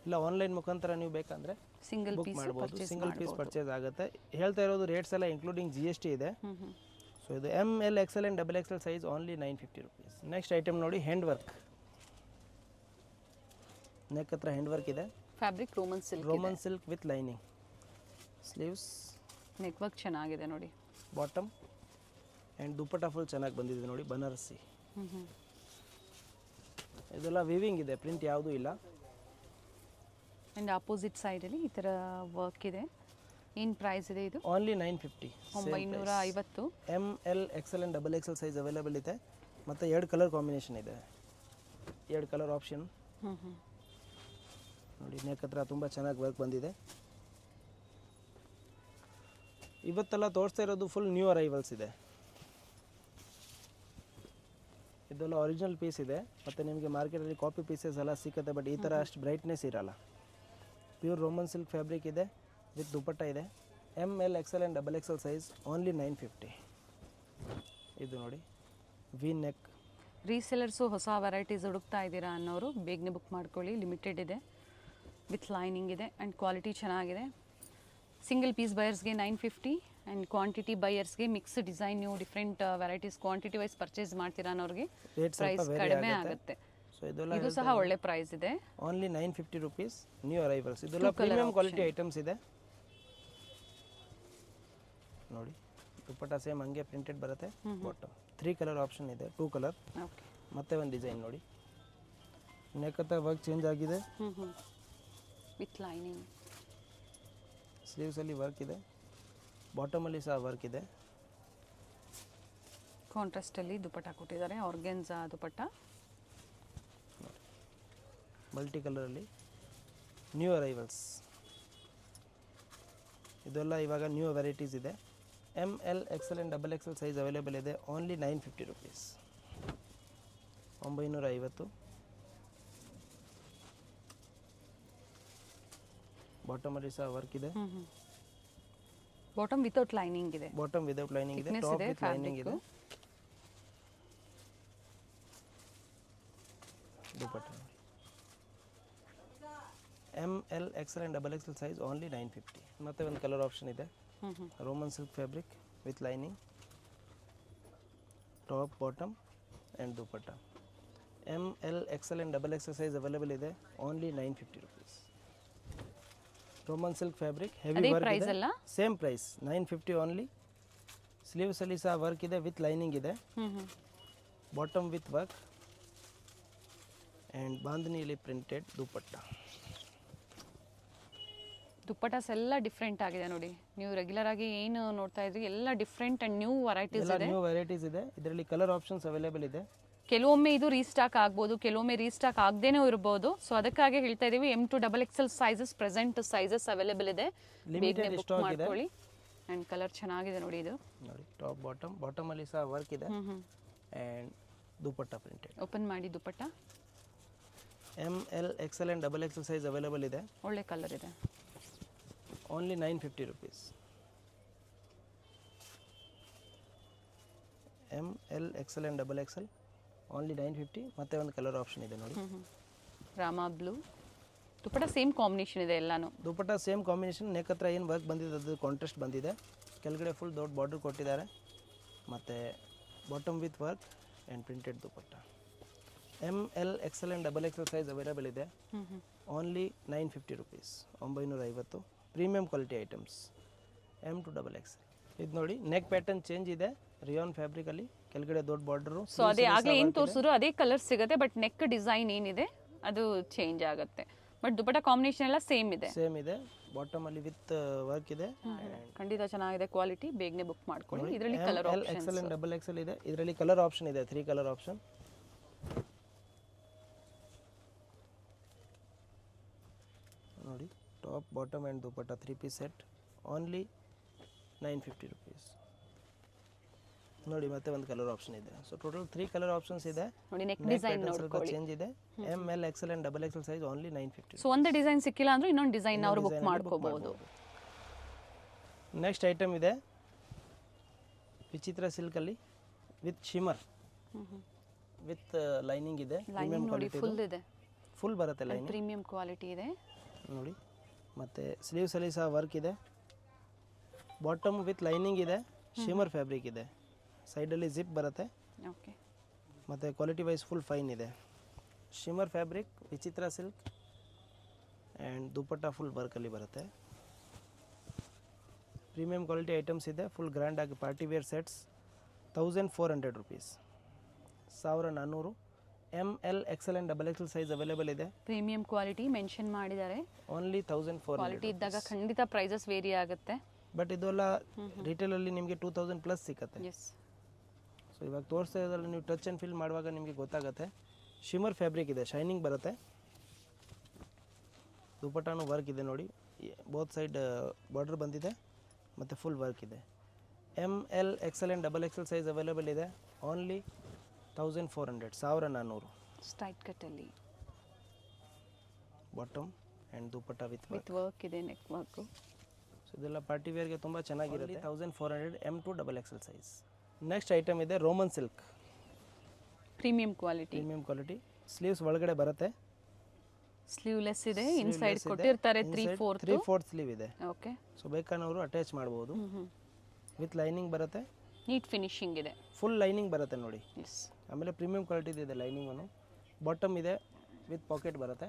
ಇಲ್ಲ ಆನ್ಲೈನ್ ಮುಖಾಂತರ ನೀವು ಬೇಕಂದರೆ ಸಿಂಗಲ್ ಬುಕ್ ಮಾಡ್ಬೋದು, ಸಿಂಗಲ್ ಪೀಸ್ ಪರ್ಚೇಸ್ ಆಗುತ್ತೆ. ಹೇಳ್ತಾ ಇರೋದು ರೇಟ್ಸ್ ಎಲ್ಲ ಇನ್ಕ್ಲೂಡಿಂಗ್ GST ಇದೆ. ಸೊ ಇದು ML XL and XXL size only 950 rupees. Next item ನೋಡಿ, ಹ್ಯಾಂಡ್ ವರ್ಕ್. ನೆಕ್ ಹತ್ರ ಹ್ಯಾಂಡ್ ವರ್ಕ್ ಇದೆ. Fabric Roman silk with lining. Sleeves neck work ಚೆನ್ನಾಗಿದೆ ನೋಡಿ. ಬಾಟಮ್ ಆ್ಯಂಡ್ ದುಪ್ಪಟ್ಟ ಫುಲ್ ಚೆನ್ನಾಗಿ ಬಂದಿದೆ ನೋಡಿ, ಬನಾರಸಿ. ಇದೆಲ್ಲ ವಿವಿಂಗ್ ಇದೆ, ಪ್ರಿಂಟ್ ಯಾವುದೂ ಇಲ್ಲ. ಆ್ಯಂಡ್ ಆಪೋಸಿಟ್ ಸೈಡಲ್ಲಿ ಈ ಥರ ವರ್ಕ್ ಇದೆ. ಏನು ಪ್ರೈಸ್ ಇದೆ ಇದು? Only 950. 950. ML XL and XXL size available ಇದೆ. ಮತ್ತು 2 ಕಲರ್ ಕಾಂಬಿನೇಷನ್ ಇದೆ, 2 ಕಲರ್ ಆಪ್ಷನ್ ನೋಡಿ. ನೆಕ್ ಹತ್ರ ತುಂಬ ಚೆನ್ನಾಗಿ ವರ್ಕ್ ಬಂದಿದೆ. ಇವತ್ತೆಲ್ಲ ತೋರಿಸ್ತಾ ಇರೋದು ಫುಲ್ ನ್ಯೂ ಅರೈವಲ್ಸ್ ಇದೆ. ಇದೆಲ್ಲ ಒರಿಜಿನಲ್ ಪೀಸ್ ಇದೆ. ಮತ್ತು ನಿಮಗೆ ಮಾರ್ಕೆಟಲ್ಲಿ ಕಾಪಿ ಪೀಸಸ್ ಎಲ್ಲ ಸಿಗುತ್ತೆ, ಬಟ್ ಈ ಥರ ಅಷ್ಟು ಬ್ರೈಟ್ನೆಸ್ ಇರಲ್ಲ. ಪ್ಯೂರ್ ರೋಮನ್ ಸಿಲ್ಕ್ ಫ್ಯಾಬ್ರಿಕ್ ಇದೆ ವಿತ್ ದುಪ್ಪಟ್ಟ ಇದೆ. ML XL and XXL size only 950. ಇದು ನೋಡಿ, ವಿ ನೆಕ್. ರೀಸೆಲರ್ಸು ಹೊಸ ವೆರೈಟೀಸ್ ಹುಡುಕ್ತಾ ಇದ್ದೀರಾ ಅನ್ನೋರು ಬೇಗನೆ ಬುಕ್ ಮಾಡ್ಕೊಳ್ಳಿ. ಲಿಮಿಟೆಡ್ ಇದೆ, ವಿತ್ ಲೈನಿಂಗ್ ಇದೆ ಆ್ಯಂಡ್ ಕ್ವಾಲಿಟಿ ಚೆನ್ನಾಗಿದೆ. ಸಿಂಗಲ್ ಪೀಸ್ ಬಯರ್ಸ್ಗೆ 950 ಆ್ಯಂಡ್ ಕ್ವಾಂಟಿಟಿ ಬಯರ್ಸ್ಗೆ ಮಿಕ್ಸ್ ಡಿಸೈನ್, ನೀವು different varieties quantity wise purchase ಮಾಡ್ತೀರಾ ಅನ್ನೋರಿಗೆ ಪ್ರೈಸ್ ಕಡಿಮೆ ಆಗುತ್ತೆ. ಸೊ ಇದೆಲ್ಲ ಇದು ಸಹ ಒಳ್ಳೆ ಪ್ರೈಸ್ ಇದೆ. Only 950 rupees, new arrivals. ಇದೆಲ್ಲ ಪ್ರೀಮಿಯಂ ಕ್ವಾಲಿಟಿ ಐಟಮ್ಸ್ ಇದೆ ನೋಡಿ. ದುಪ್ಪಟ್ಟ ಸೇಮ್ ಹಂಗೆ ಪ್ರಿಂಟೆಡ್ ಬರುತ್ತೆ. ಬಾಟಮ್ 3 ಕಲರ್ ಆಪ್ಷನ್ ಇದೆ, 2 ಕಲರ್. ಮತ್ತೆ ಒಂದು ಡಿಸೈನ್ ನೋಡಿ. ನೆಕ್ ಹತ್ರ ವರ್ಕ್ ಚೇಂಜ್ ಆಗಿದೆ ವಿತ್ ಲೈನಿಂಗ್. ಸ್ಲೀವ್ಸಲ್ಲಿ ವರ್ಕ್ ಇದೆ, ಬಾಟಮಲ್ಲಿ ಸಹ ವರ್ಕ್ ಇದೆ. ಕಾಂಟ್ರಾಸ್ಟಲ್ಲಿ ದುಪ್ಪಟ್ಟ ಕೊಟ್ಟಿದ್ದಾರೆ, ಆರ್ಗೆನ್ಸಾ ದುಪ್ಪಟ್ಟ. ಮಲ್ಟಿ ಕಲರಲ್ಲಿ ನ್ಯೂ ಅರೈವಲ್ಸ್. ಇದೆಲ್ಲ ಇವಾಗ ನ್ಯೂ ವೆರೈಟೀಸ್ ಇದೆ. ML XL and XXL size available ಇದೆ. Only 950 rupees, 950. ಬಾಟಮಲ್ಲಿ ಸಹ ವರ್ಕ್ ಇದೆ. ಬಾಟಮ್ ವಿತೌಟ್ ಲೈನಿಂಗ್ ಇದೆ. ಬಾಟಮ್ ವಿತೌಟ್ ಲೈನಿಂಗ್ ಇದೆ, ಟಾಪ್ ವಿತ್ ಲೈನಿಂಗ್ ಇದೆ. ದುಪ್ಪಟ್ಟ ನೋಡಿ. ML XL and XXL size only 950. ಮತ್ತೆ ಒಂದು ಕಲರ್ ಆಪ್ಷನ್ ಇದೆ, Roman silk fabric with lining, top bottom and dupatta. ML XL and XXL size available ಇದೆ. Only 950 rupees. Roman silk fabric, heavy work ಇದೆ. Same price 950 only. ಸ್ಲೀವ್ಸಲ್ಲಿ ಸಹ work ಇದೆ with lining ಇದೆ. Bottom with work and ಬಾಂಧನಿಯಲ್ಲಿ printed ದುಪ್ಪಟ್ಟ. ದುಪ್ಪಟಾಸ್ ಎಲ್ಲ different ಆಗಿದೆ ನೋಡಿ. ನೀವು ರೆಗ್ಯುಲರ್ ಆಗಿ ಏನು ನೋಡ್ತಾ ಇದ್ರಿ ಎಲ್ಲ ಡಿಫ್ರೆಂಟ್ ಅಂಡ್ ನ್ಯೂ ವೆರೈಟೀಸ್ ಇದೆ. ನ್ಯೂ ವೆರೈಟೀಸ್ ಇದೆ. ಇದರಲ್ಲಿ ಕಲರ್ ಆಪ್ಷನ್ಸ್ ಅವೈಲೇಬಲ್ ಇದೆ. ಕೆಲವೊಮ್ಮೆ ಇದು ರೀಸ್ಟಾಕ್ ಆಗ್ಬೋದು, ಕೆಲವೊಮ್ಮೆ ರೀಸ್ಟಾಕ್ ಆಗದೇನೂ ಇರ್ಬೋದು. ಸೊ ಅದಕ್ಕಾಗಿ ಹೇಳ್ತಾ ಇದೀವಿ, M to XXL sizes present sizes available ಇದೆ. ಲಿಮಿಟೆಡ್ ಸ್ಟಾಕ್ ಇದೆ ಅಂಡ್ ಕಲರ್ ಚೆನ್ನಾಗಿದೆ ನೋಡಿ. ಇದು ನೋಡಿ, ಟಾಪ್ ಬಾಟಮ್ ಅಲ್ಲಿ ಸಹ ವರ್ಕ್ ಇದೆ ಅಂಡ್ ದುಪ್ಪಟ್ಟ ಪ್ರಿಂಟೆಡ್. ಓಪನ್ ಮಾಡಿ ದುಪ್ಪಟ್ಟ. ML XL and XXL size available ಇದೆ. ಒಳ್ಳೆ ಕಲರ್ ಇದೆ. Only 950 rupees. ML XL and XXL only 950. ಮತ್ತೆ ಒಂದು ಕಲರ್ ಆಪ್ಷನ್ ಇದೆ ನೋಡಿ, ರಾಮಾ ಬ್ಲೂ. ದುಪ್ಪಟ್ಟ ಸೇಮ್ ಕಾಂಬಿನೇಷನ್ ಇದೆ ಎಲ್ಲಾನು. ದುಪ್ಪಟ್ಟ ಸೇಮ್ ಕಾಂಬಿನೇಷನ್. ನೆಕ್ ಹತ್ರ ಏನು ವರ್ಕ್ ಬಂದಿದೆ ಅದು ಕಾಂಟ್ರಾಸ್ಟ್ ಬಂದಿದೆ. ಕೆಳಗಡೆ ಫುಲ್ ದೊಡ್ಡ ಬಾರ್ಡರ್ ಕೊಟ್ಟಿದ್ದಾರೆ. ಮತ್ತು bottom with work and printed dupatta. ML XL and XXL size available ಇದೆ. Only 950 rupees, 950. Premium quality items. M to XXL. ಇದು ನೋಡಿ, ನೆಕ್ ಪ್ಯಾಟರ್ನ್ ಚೇಂಜ್ ಇದೆ. ರಿಯಾನ್ ಫ್ಯಾಬ್ರಿಕ್ ಅಲ್ಲಿ ಕೆಳಗಡೆ ದೊಡ್ಡ ಬಾರ್ಡರ್. ಸೊ ಅದೇ ಆಗಲೇ ಏನು ತೋರಿಸಿದ್ರು ಅದೇ ಕಲರ್ ಸಿಗುತ್ತೆ, ಬಟ್ ನೆಕ್ ಡಿಸೈನ್ ಏನಿದೆ ಅದು ಚೇಂಜ್ ಆಗುತ್ತೆ. ಬಟ್ ದುಪ್ಪಟ್ಟ ಕಾಂಬಿನೇಷನ್ ಎಲ್ಲ ಸೇಮ್ ಇದೆ. ಬಾಟಮ್ ಅಲ್ಲಿ ವಿತ್ ವರ್ಕ್ ಇದೆ. ಖಂಡಿತ ಚೆನ್ನಾಗಿದೆ ಕ್ವಾಲಿಟಿ. ಬೇಗನೆ ಬುಕ್ ಮಾಡ್ಕೊಳ್ಳಿ. ಇದರಲ್ಲಿ colour options XL and XXL ಇದೆ. ಇದರಲ್ಲಿ ಕಲರ್ ಆಪ್ಷನ್ ಇದೆ, 3 ಕಲರ್ ಆಪ್ಷನ್. ನೋಡಿ, top bottom and dupatta 3 piece set. Only 950 rupees. ನೋಡಿ, ಮತ್ತೆ ಒಂದು ಕಲರ್ ಆಪ್ಷನ್ ಇದೆ. ಸೊ ಟೋಟಲ್ 3 ಕಲರ್ ಆಪ್ಷನ್ಸ್ ಇದೆ. ನೋಡಿ, ನೆಕ್ ಡಿಸೈನ್ ನೋಡ್ಕೊಳ್ಳಿ, ಚೇಂಜ್ ಇದೆ. ML XL and XXL size only 950. So ಒಂದು ಡಿಸೈನ್ ಸಿಕ್ಕಿಲ್ಲ ಅಂದ್ರೆ ಇನ್ನೊಂದು ಡಿಸೈನ್ ಅವರು ಬುಕ್ ಮಾಡ್ಕೋಬಹುದು. ನೆಕ್ಸ್ಟ್ ಐಟಮ್ ಇದೆ ವಿಚಿತ್ರ ಸಿಲ್ಕ್ ಅಲ್ಲಿ ವಿತ್ ಶಿಮರ್. ವಿತ್ ಲೈನಿಂಗ್ ಇದೆ, ಲೈನಿಂಗ್ ನೋಡಿ ಫುಲ್ ಇದೆ, ಫುಲ್ ಬರುತ್ತೆ ಲೈನಿಂಗ್, ಪ್ರೀಮಿಯಂ ಕ್ವಾಲಿಟಿ ಇದೆ ನೋಡಿ. ಮತ್ತು ಸ್ಲೀವ್ಸಲ್ಲಿ ಸಹ ವರ್ಕ್ ಇದೆ, ಬಾಟಮ್ ವಿತ್ ಲೈನಿಂಗ್ ಇದೆ, ಶಿಮರ್ ಫ್ಯಾಬ್ರಿಕ್ ಇದೆ, ಸೈಡಲ್ಲಿ ಜಿಪ್ ಬರುತ್ತೆ. ಓಕೆ, ಮತ್ತು ಕ್ವಾಲಿಟಿ ವೈಸ್ ಫುಲ್ ಫೈನ್ ಇದೆ. Shimmer fabric, Vichitra silk and dupatta full ವರ್ಕಲ್ಲಿ ಬರುತ್ತೆ. ಪ್ರೀಮಿಯಂ ಕ್ವಾಲಿಟಿ ಐಟಮ್ಸ್ ಇದೆ, ಫುಲ್ ಗ್ರ್ಯಾಂಡ್ ಆಗಿ party wear sets 1400 rupees, 1400. ML XL and XXL size available ಇದೆ. ಪ್ರೀಮಿಯಂ ಕ್ವಾಲಿಟಿ ಮೆನ್ಷನ್ ಮಾಡಿದ್ದಾರೆ, ಓನ್ಲಿ 1400. ಕ್ವಾಲಿಟಿ ಇದ್ದಾಗ ಖಂಡಿತ ಪ್ರೈಸಸ್ ವೇರಿ ಆಗುತ್ತೆ. ಬಟ್ ಇದೆಲ್ಲ ರಿಟೇಲಲ್ಲಿ ನಿಮಗೆ 2000 ಪ್ಲಸ್ ಸಿಗುತ್ತೆ. ಎಸ್, ಸೊ ಇವಾಗ ತೋರಿಸ್ತಾ ಇರೋದ್ರಲ್ಲಿ ನೀವು ಟಚ್ ಆ್ಯಂಡ್ ಫೀಲ್ ಮಾಡುವಾಗ ನಿಮಗೆ ಗೊತ್ತಾಗುತ್ತೆ. ಶಿಮರ್ ಫ್ಯಾಬ್ರಿಕ್ ಇದೆ, ಶೈನಿಂಗ್ ಬರುತ್ತೆ, ದುಪಟ್ಟಾನು ವರ್ಕ್ ಇದೆ ನೋಡಿ, ಬೋತ್ ಸೈಡ್ ಬಾರ್ಡರ್ ಬಂದಿದೆ ಮತ್ತು ಫುಲ್ ವರ್ಕ್ ಇದೆ. ML XL and XXL size available ಇದೆ, ಓನ್ಲಿ 1400, 1400. ಸ್ಟ್ರೈಟ್ ಕಟ್ಟಲ್ಲಿ bottom and dupatta with work ಇದೆ, ನೆಕ್ ವರ್ಕು. ಸೊ ಇದೆಲ್ಲ ಪಾರ್ಟಿ ವೇರ್ಗೆ ತುಂಬ ಚೆನ್ನಾಗಿರುತ್ತೆ. 1400 M to XXL ಸೈಜ್. ನೆಕ್ಸ್ಟ್ ಐಟಮ್ ಇದೆ Roman silk, premium quality, sleeves ಒಳಗಡೆ ಬರುತ್ತೆ, ಸ್ಲೀವ್ಲೆಸ್ ಇದೆ, ಇನ್ಸೈಡ್ ಕೊಟ್ಟಿರ್ತಾರೆ 3/4 ಸ್ಲೀವ್ ಇದೆ. ಓಕೆ, ಸೊ ಬೇಕಾದವರು ಅಟ್ಯಾಚ್ ಮಾಡ್ಬೋದು. ವಿತ್ ಲೈನಿಂಗ್ ಬರುತ್ತೆ, ನೀಟ್ ಫಿನಿಶಿಂಗ್ ಇದೆ, ಫುಲ್ ಲೈನಿಂಗ್ ಬರುತ್ತೆ ನೋಡಿ. ಎಸ್, ಆಮೇಲೆ ಪ್ರೀಮಿಯಂ ಕ್ವಾಲಿಟಿ ಇದೆ ಲೈನಿಂಗನ್ನು. ಬಾಟಮ್ ಇದೆ ವಿತ್ ಪಾಕೆಟ್ ಬರುತ್ತೆ,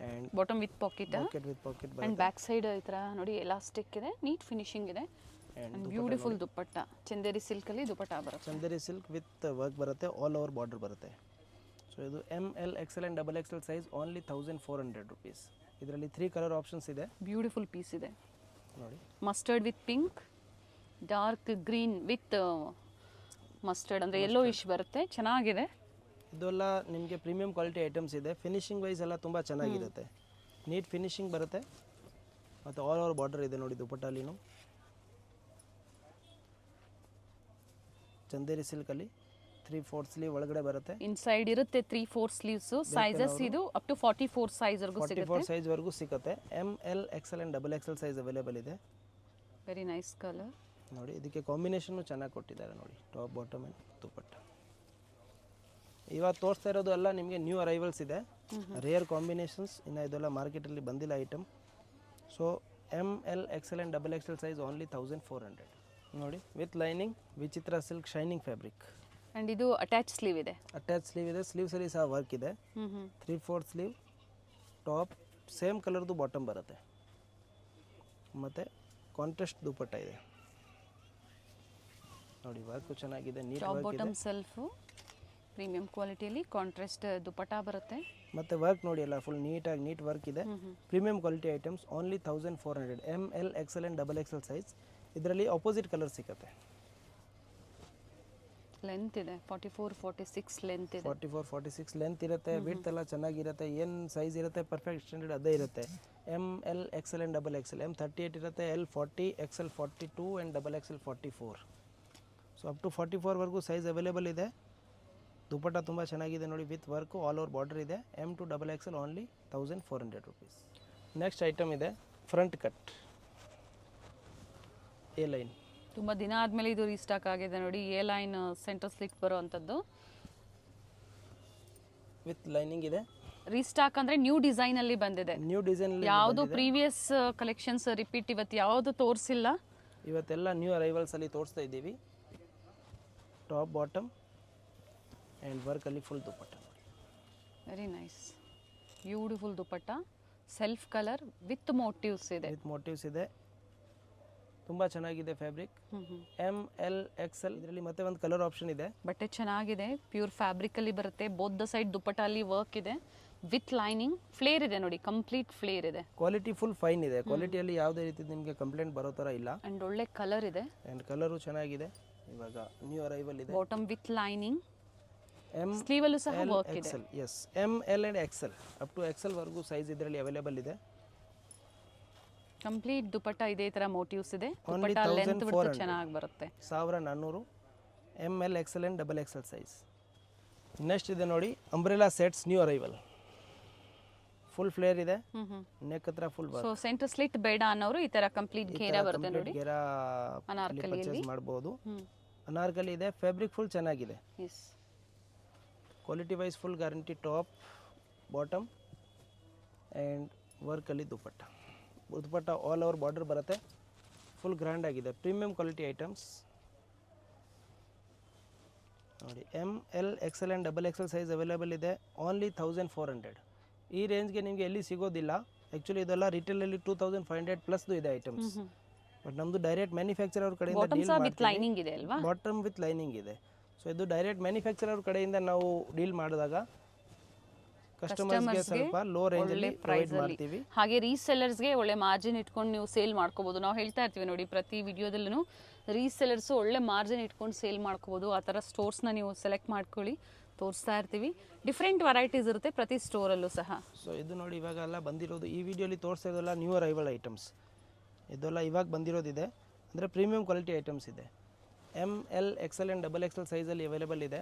and bottom with packet with packet and ಬರುತ್ತೆ. ಬ್ಯಾಕ್ ಸೈಡ್ ಈ ಥರ ನೋಡಿ ಎಲಾಸ್ಟಿಕ್ ಇದೆ, ನೀಟ್ ಫಿನಿಶಿಂಗ್ ಇದೆ, ಅಂಡ್ ಬ್ಯೂಟಿಫುಲ್ ದುಪ್ಪಟ್ಟ, ಚಂದೇರಿ ಸಿಲ್ಕಲ್ಲಿ ದುಪ್ಪಟ್ಟ ಬರುತ್ತೆ, ಚಂದೇರಿ ಸಿಲ್ಕ್ ವಿತ್ ವರ್ಕ್ ಬರುತ್ತೆ, ಆಲ್ ಓವರ್ ಬಾರ್ಡರ್ ಬರುತ್ತೆ. ಸೊ ಇದು ML XL and XXL size, only 1400 rupees. ಇದರಲ್ಲಿ 3 ಕಲರ್ ಆಪ್ಷನ್ಸ್ ಇದೆ, ಬ್ಯೂಟಿಫುಲ್ ಪೀಸ್ ಇದೆ ನೋಡಿ. Mustard with pink, dark green with mustard ಅಂದರೆ ಯೆಲ್ಲೋ ಇಶ್ ಬರುತ್ತೆ, ಚೆನ್ನಾಗಿದೆ. ಇದೆಲ್ಲ ನಿಮಗೆ ಪ್ರೀಮಿಯಂ ಕ್ವಾಲಿಟಿ ಐಟಮ್ಸ್ ಇದೆ, ಫಿನಿಶಿಂಗ್ ವೈಸ್ ಎಲ್ಲ ತುಂಬ ಚೆನ್ನಾಗಿರುತ್ತೆ, ನೀಟ್ ಫಿನಿಶಿಂಗ್ ಬರುತ್ತೆ, ಮತ್ತು ಆಲ್ ಓವರ್ ಬಾರ್ಡರ್ ಇದೆ ನೋಡಿ ದುಪಟ್ಟಲ್ಲಿನೂ. ಚಂದೇರಿ ಸಿಲ್ಕಲ್ಲಿ 3/4 ಸ್ಲೀವ್ ಒಳಗಡೆ ಬರುತ್ತೆ, ಇನ್ಸೈಡ್ ಇರುತ್ತೆ 3/4 ಸ್ಲೀವ್ಸ್. ಸೈಜಸ್ ಇದು ಅಪ್ ಟು 44 ಸೈಜ್ ವರೆಗೂ 44 ಸೈಜ್ ವರೆಗೂ ಸಿಗುತ್ತೆ. ML XL and XXL size available ಇದೆ. ವೆರಿ ನೈಸ್ ಕಲರ್ ನೋಡಿ. ಇದಕ್ಕೆ ಕಾಂಬಿನೇಷನ್ನು ಚೆನ್ನಾಗಿ ಕೊಟ್ಟಿದ್ದಾರೆ ನೋಡಿ, ಟಾಪ್ ಬಾಟಮ್ ಆ್ಯಂಡ್ ದುಪಟ್ಟ. ಇವಾಗ ತೋರಿಸ್ತಾ ಇರೋದು ಎಲ್ಲ ನಿಮಗೆ ನ್ಯೂ ಅರೈವಲ್ಸ್ ಇದೆ, ರೇರ್ ಕಾಂಬಿನೇಷನ್ಸ್, ಇನ್ನು ಇದೆಲ್ಲ ಮಾರ್ಕೆಟಲ್ಲಿ ಬಂದಿಲ್ಲ item. So ML XL and XXL size only 1400 ನೋಡಿ. ವಿತ್ ಲೈನಿಂಗ್, ವಿಚಿತ್ರ ಸಿಲ್ಕ್ ಶೈನಿಂಗ್ ಫ್ಯಾಬ್ರಿಕ್, ಅಂಡ್ ಇದು ಅಟ್ಯಾಚ್ ಸ್ಲೀವ್ ಇದೆ, ಸ್ಲೀವ್ಸಲ್ಲಿ ಸಹ ವರ್ಕ್ ಇದೆ, 3/4 ಸ್ಲೀವ್, ಟಾಪ್ ಸೇಮ್ ಕಲರ್ದು ಬಾಟಮ್ ಬರುತ್ತೆ, ಮತ್ತು ಕಾಂಟ್ರಾಸ್ಟ್ ದುಪಟ್ಟ ಇದೆ ನೋಡಿ. ವರ್ಕು ಚೆನ್ನಾಗಿದೆ, ನೀಟ್ ಟಾಪ್ ವರ್ಕ್ ಇದೆ, ಬಾಟಮ್ ಸೆಲ್ಫ್ ಪ್ರೀಮಿಯಂ ಕ್ವಾಲಿಟಿಯಲ್ಲಿ ಕಾಂಟ್ರಾಸ್ಟ್ ದುಪಟ್ಟ ಬರುತ್ತೆ, ಮತ್ತು ವರ್ಕ್ ನೋಡಿ ಎಲ್ಲ ಫುಲ್ ನೀಟಾಗಿ ನೀಟ್ ವರ್ಕ್ ಇದೆ. Premium quality items, only 1400. ML XL and XXL size. ಇದರಲ್ಲಿ ಅಪೋಸಿಟ್ ಕಲರ್ ಸಿಗುತ್ತೆ. ಲೆಂತ್ ಇದೆ 44-46 ಲೆಂತ್ ಇದೆ, 44-46 ಲೆಂತ್ ಇರುತ್ತೆ, ವಿಡ್ತ್ ಎಲ್ಲ ಚೆನ್ನಾಗಿರುತ್ತೆ, ಏನು ಸೈಜ್ ಇರುತ್ತೆ ಪರ್ಫೆಕ್ಟ್ ಸ್ಟ್ಯಾಂಡರ್ಡ್ ಅದೇ ಇರುತ್ತೆ. ML XL and XXL, M 38 ಇರುತ್ತೆ, L 40, XL 42 and XXL 44. So up to 44 ವರೆಗೂ ಸೈಜ್ ಅವೈಲೇಬಲ್ ಇದೆ. ದುಪಟ್ಟ ತುಂಬ ಚೆನ್ನಾಗಿದೆ ನೋಡಿ, with work, all over border ಇದೆ. M to XXL only 1400 rupees. Next item ಇದೆ ಫ್ರಂಟ್ ಕಟ್ ಎ ಲೈನ್. ತುಂಬ ದಿನ ಆದಮೇಲೆ ಇದು ರೀಸ್ಟಾಕ್ ಆಗಿದೆ ನೋಡಿ, ಎ ಲೈನ್ ಸೆಂಟರ್ ಸ್ಲಿಟ್ ಬರೋ ಅಂಥದ್ದು, ವಿತ್ ಲೈನಿಂಗ್ ಇದೆ. ರೀಸ್ಟಾಕ್ ಅಂದರೆ ನ್ಯೂ ಡಿಸೈನಲ್ಲಿ ಬಂದಿದೆ, ನ್ಯೂ ಡಿಸೈನ್, ಯಾವುದು ಪ್ರೀವಿಯಸ್ ಕಲೆಕ್ಷನ್ಸ್ ರಿಪೀಟ್ ಇವತ್ತು ಯಾವುದು ತೋರಿಸಿಲ್ಲ, ಇವತ್ತೆಲ್ಲ ನ್ಯೂ ಅರೈವಲ್ಸಲ್ಲಿ ತೋರಿಸ್ತಾ ಇದ್ದೀವಿ. ಟಾಪ್ ಬಾಟಮ್ ಆ್ಯಂಡ್ ವರ್ಕಲ್ಲಿ ಫುಲ್ ದುಪಟ್ಟ ನೋಡಿ. Very nice, beautiful dupatta, self colour with motifs ಇದೆ, ತುಂಬ ಚೆನ್ನಾಗಿದೆ ಫ್ಯಾಬ್ರಿಕ್. ML XL. ಇದರಲ್ಲಿ ಮತ್ತೆ ಒಂದು ಕಲರ್ ಆಪ್ಷನ್ ಇದೆ. ಬಟ್ಟೆ ಚೆನ್ನಾಗಿದೆ, ಪ್ಯೂರ್ ಫ್ಯಾಬ್ರಿಕ್ ಅಲ್ಲಿ ಬರುತ್ತೆ, ಬೋತ್ ದ ಸೈಡ್ ದುಪಟ್ಟ ಅಲ್ಲಿ ವರ್ಕ್ ಇದೆ, ವಿತ್ ಲೈನಿಂಗ್, ಫ್ಲೇರ್ ಇದೆ ನೋಡಿ, ಕಂಪ್ಲೀಟ್ ಫ್ಲೇರ್ ಇದೆ, ಕ್ವಾಲಿಟಿ ಫುಲ್ ಫೈನ್ ಇದೆ, ಕ್ವಾಲಿಟಿಯಲ್ಲಿ ಯಾವುದೇ ರೀತಿ ನಿಮಗೆ ಕಂಪ್ಲೇಂಟ್ ಬರೋ ಥರ ಇಲ್ಲ. ಅಂಡ್ ಒಳ್ಳೆ ಕಲರ್ ಇದೆ, ಆ್ಯಂಡ್ ಕಲರು ಚೆನ್ನಾಗಿದೆ. ಇವಾಗ ನ್ಯೂ ಅರೈವಲ್ ಇದೆ. ಬಾಟಮ್ ವಿತ್ ಲೈನಿಂಗ್, ಸ್ಲೀವ್ ಅಲ್ಲೂ ಸಹ ವರ್ಕ್ ಇದೆ. S, ML and XL up to XL ವರೆಗೂ ಸೈಜ್ ಇದರಲ್ಲಿ ಅವೈಲೇಬಲ್ ಇದೆ. ಕಂಪ್ಲೀಟ್ ದುಪಟ್ಟ ಇದೇ ತರ ಮೋಟಿವ್ಸ್ ಇದೆ, ದುಪಟ್ಟ ಲೆಂತ್ ಬಿಟ್ಟು ಚೆನ್ನಾಗಿ ಬರುತ್ತೆ. 1400 ML XL ಆ್ಯಂಡ್ XXL ಸೈಜ್. ನೆಕ್ಸ್ಟ್ ಇದೆ ನೋಡಿ umbrella sets, new arrival, full flare ಇದೆ, ನೆಕ್ ಹತ್ರ full work. So centre slit ಬೇಡ ಅನ್ನೋರು ಈ ತರ ಕಂಪ್ಲೀಟ್ ಘೇರಾ ಬರುತ್ತೆ ನೋಡಿ, ಘೇರಾ ಅನಾರ್ಕಲಿಯಲ್ಲಿ ಮಾಡಬಹುದು. ಅನಾರ್ಕಲಿ ಇದೆ, ಫ್ಯಾಬ್ರಿಕ್ ಫುಲ್ ಚೆನ್ನಾಗಿದೆ. Yes, quality wise full guarantee top bottom and ವರ್ಕಲ್ಲಿ ದುಪ್ಪಟ್ಟ ಆಲ್ ಓವರ್ ಬಾರ್ಡರ್ ಬರುತ್ತೆ. ಫುಲ್ ಗ್ರ್ಯಾಂಡ್ ಆಗಿದೆ, ಪ್ರೀಮಿಯಂ ಕ್ವಾಲಿಟಿ ಐಟಮ್ಸ್ ನೋಡಿ. M L XL and double XL size available ಇದೆ. ಓನ್ಲಿ 1400. ಈ ರೇಂಜ್ಗೆ ನಿಮಗೆ ಎಲ್ಲಿ ಸಿಗೋದಿಲ್ಲ. ಆ್ಯಕ್ಚುಲಿ ಇದೆಲ್ಲ ರಿಟೇಲಲ್ಲಿ 2500 ಪ್ಲಸ್ದು ಇದೆ ಐಟಮ್ಸ್. ಬಟ್ ನಮ್ಮದು ಡೈರೆಕ್ಟ್ ಮ್ಯಾನುಫ್ಯಾಕ್ಚರ್ ಅವ್ರ ಕಡೆಯಿಂದ ಡೀಲ್ ಮಾಡ್ತೀವಿ. ಬಾಟಮ್ ವಿತ್ ಲೈನಿಂಗ್ ಇದೆ. ಸೊ ಇದು ಡೈರೆಕ್ಟ್ ಮ್ಯಾನುಫ್ಯಾಕ್ಚರ್ ಅವ್ರ ಕಡೆಯಿಂದ ನಾವು ಡೀಲ್ ಮಾಡಿದಾಗ ಕಸ್ಟಮರ್ಸ್ಗೆ ಸ್ವಲ್ಪ ಲೋ ರೇಂಜಲ್ಲಿ ಪ್ರೊವೈಡ್ ಮಾಡ್ತೀವಿ. ಹಾಗೆ ರೀಸೆಲ್ಲರ್ಸ್ಗೆ ಒಳ್ಳೆ ಮಾರ್ಜಿನ್ ಇಟ್ಕೊಂಡು ನೀವು ಸೇಲ್ ಮಾಡ್ಕೋಬಹುದು. ನಾವು ಹೇಳ್ತಾ ಇರ್ತೀವಿ ನೋಡಿ, ಪ್ರತಿ ವಿಡಿಯೋದಲ್ಲೂ ರೀಸೆಲ್ಲರ್ಸ್ ಒಳ್ಳೆ ಮಾರ್ಜಿನ್ ಇಟ್ಕೊಂಡು ಸೇಲ್ ಮಾಡ್ಕೋಬಹುದು. ಆ ಥರ ಸ್ಟೋರ್ಸ್ನ ನೀವು ಸೆಲೆಕ್ಟ್ ಮಾಡ್ಕೊಳ್ಳಿ, ತೋರಿಸ್ತಾ ಇರ್ತೀವಿ. ಡಿಫ್ರೆಂಟ್ ವೆರೈಟೀಸ್ ಇರುತ್ತೆ ಪ್ರತಿ ಸ್ಟೋರಲ್ಲೂ ಸಹ. ಸೊ ಇದು ನೋಡಿ ಇವಾಗೆಲ್ಲ ಬಂದಿರೋದು, ಈ ವಿಡಿಯೋಲಿ ತೋರಿಸ್ತಾ ಇರೋಲ್ಲ ನ್ಯೂ ಅರೈವಲ್ ಐಟಮ್ಸ್. ಇದೆಲ್ಲ ಇವಾಗ ಬಂದಿರೋದಿದೆ, ಅಂದರೆ ಪ್ರೀಮಿಯಂ ಕ್ವಾಲಿಟಿ ಐಟಮ್ಸ್ ಇದೆ. M L XL and double XL ಸೈಜಲ್ಲಿ ಅವೈಲೇಬಲ್ ಇದೆ.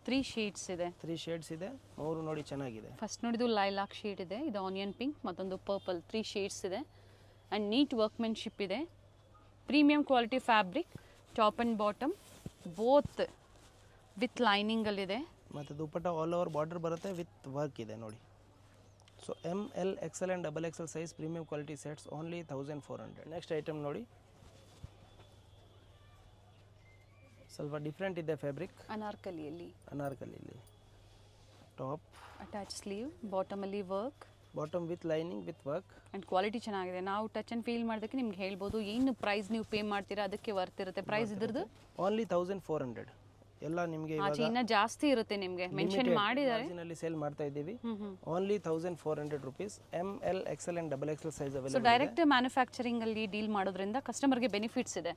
3 ಶೇಡ್ಸ್ ಇದೆ. 3 ಶೇಡ್ಸ್ ಇದೆ. 3 ನೋಡಿ ಚೆನ್ನಾಗಿದೆ. ಫಸ್ಟ್ ನೋಡಿದ್ದು ಲೈಲಾಕ್ ಶೇಡ್ ಇದೆ, ಇದು ಆನಿಯನ್ ಪಿಂಕ್, ಮತ್ತೊಂದು ಪರ್ಪಲ್. 3 ಶೇಡ್ಸ್ ಇದೆ ಆ್ಯಂಡ್ ನೀಟ್ ವರ್ಕ್ಮೆನ್ಶಿಪ್ ಇದೆ. Premium quality fabric, top and bottom both with ಲೈನಿಂಗಲ್ಲಿದೆ. ಮತ್ತು ದುಪ್ಪಟ್ಟ ಆಲ್ ಓವರ್ ಬಾರ್ಡರ್ ಬರುತ್ತೆ, ವಿತ್ ವರ್ಕ್ ಇದೆ ನೋಡಿ. So M L XL and double XL size premium quality sets only 1400. Next item ನೋಡಿ, ಸ್ವಲ್ಪ different ಇದೆ fabric. ಅನಾರ್ಕಲಿಯಲ್ಲಿ ಟಾಪ್ ಅಟ್ಯಾಚ್ ಸ್ಲೀವ್, ಬಾಟಮಲ್ಲಿ work, bottom with lining with work and quality ಚೆನ್ನಾಗಿದೆ. ನಾವು ಟಚ್ ಆ್ಯಂಡ್ ಫೀಲ್ ಮಾಡೋದಕ್ಕೆ ನಿಮ್ಗೆ ಹೇಳ್ಬೋದು ಏನು ಪ್ರೈಸ್ ನೀವು ಪೇ ಮಾಡ್ತೀರಾ ಅದಕ್ಕೆ ವರ್ತ್ ಇರುತ್ತೆ. ಪ್ರೈಸ್ ಇದ್ರದ್ದು ಓನ್ಲಿ 1400. ಎಲ್ಲ ನಿಮಗೆ ಆಚೆ ಇನ್ನ ಜಾಸ್ತಿ ಇರುತ್ತೆ, ನಿಮಗೆ ಮೆನ್ಷನ್ ಮಾಡಿದ್ದಾರೆ. ಮಾರ್ಜಿನಲ್ಲಿ ಸೇಲ್ ಮಾಡ್ತಾ ಇದ್ದೀವಿ. Only 1400 rupees. M L XL and double XL size so available. Direct manufacturing ಅಲ್ಲಿ ಡೀಲ್ ಮಾಡೋದ್ರಿಂದ ಕಸ್ಟಮರ್ಗೆ ಬೆನಿಫಿಟ್ಸ್ ಇದೆ.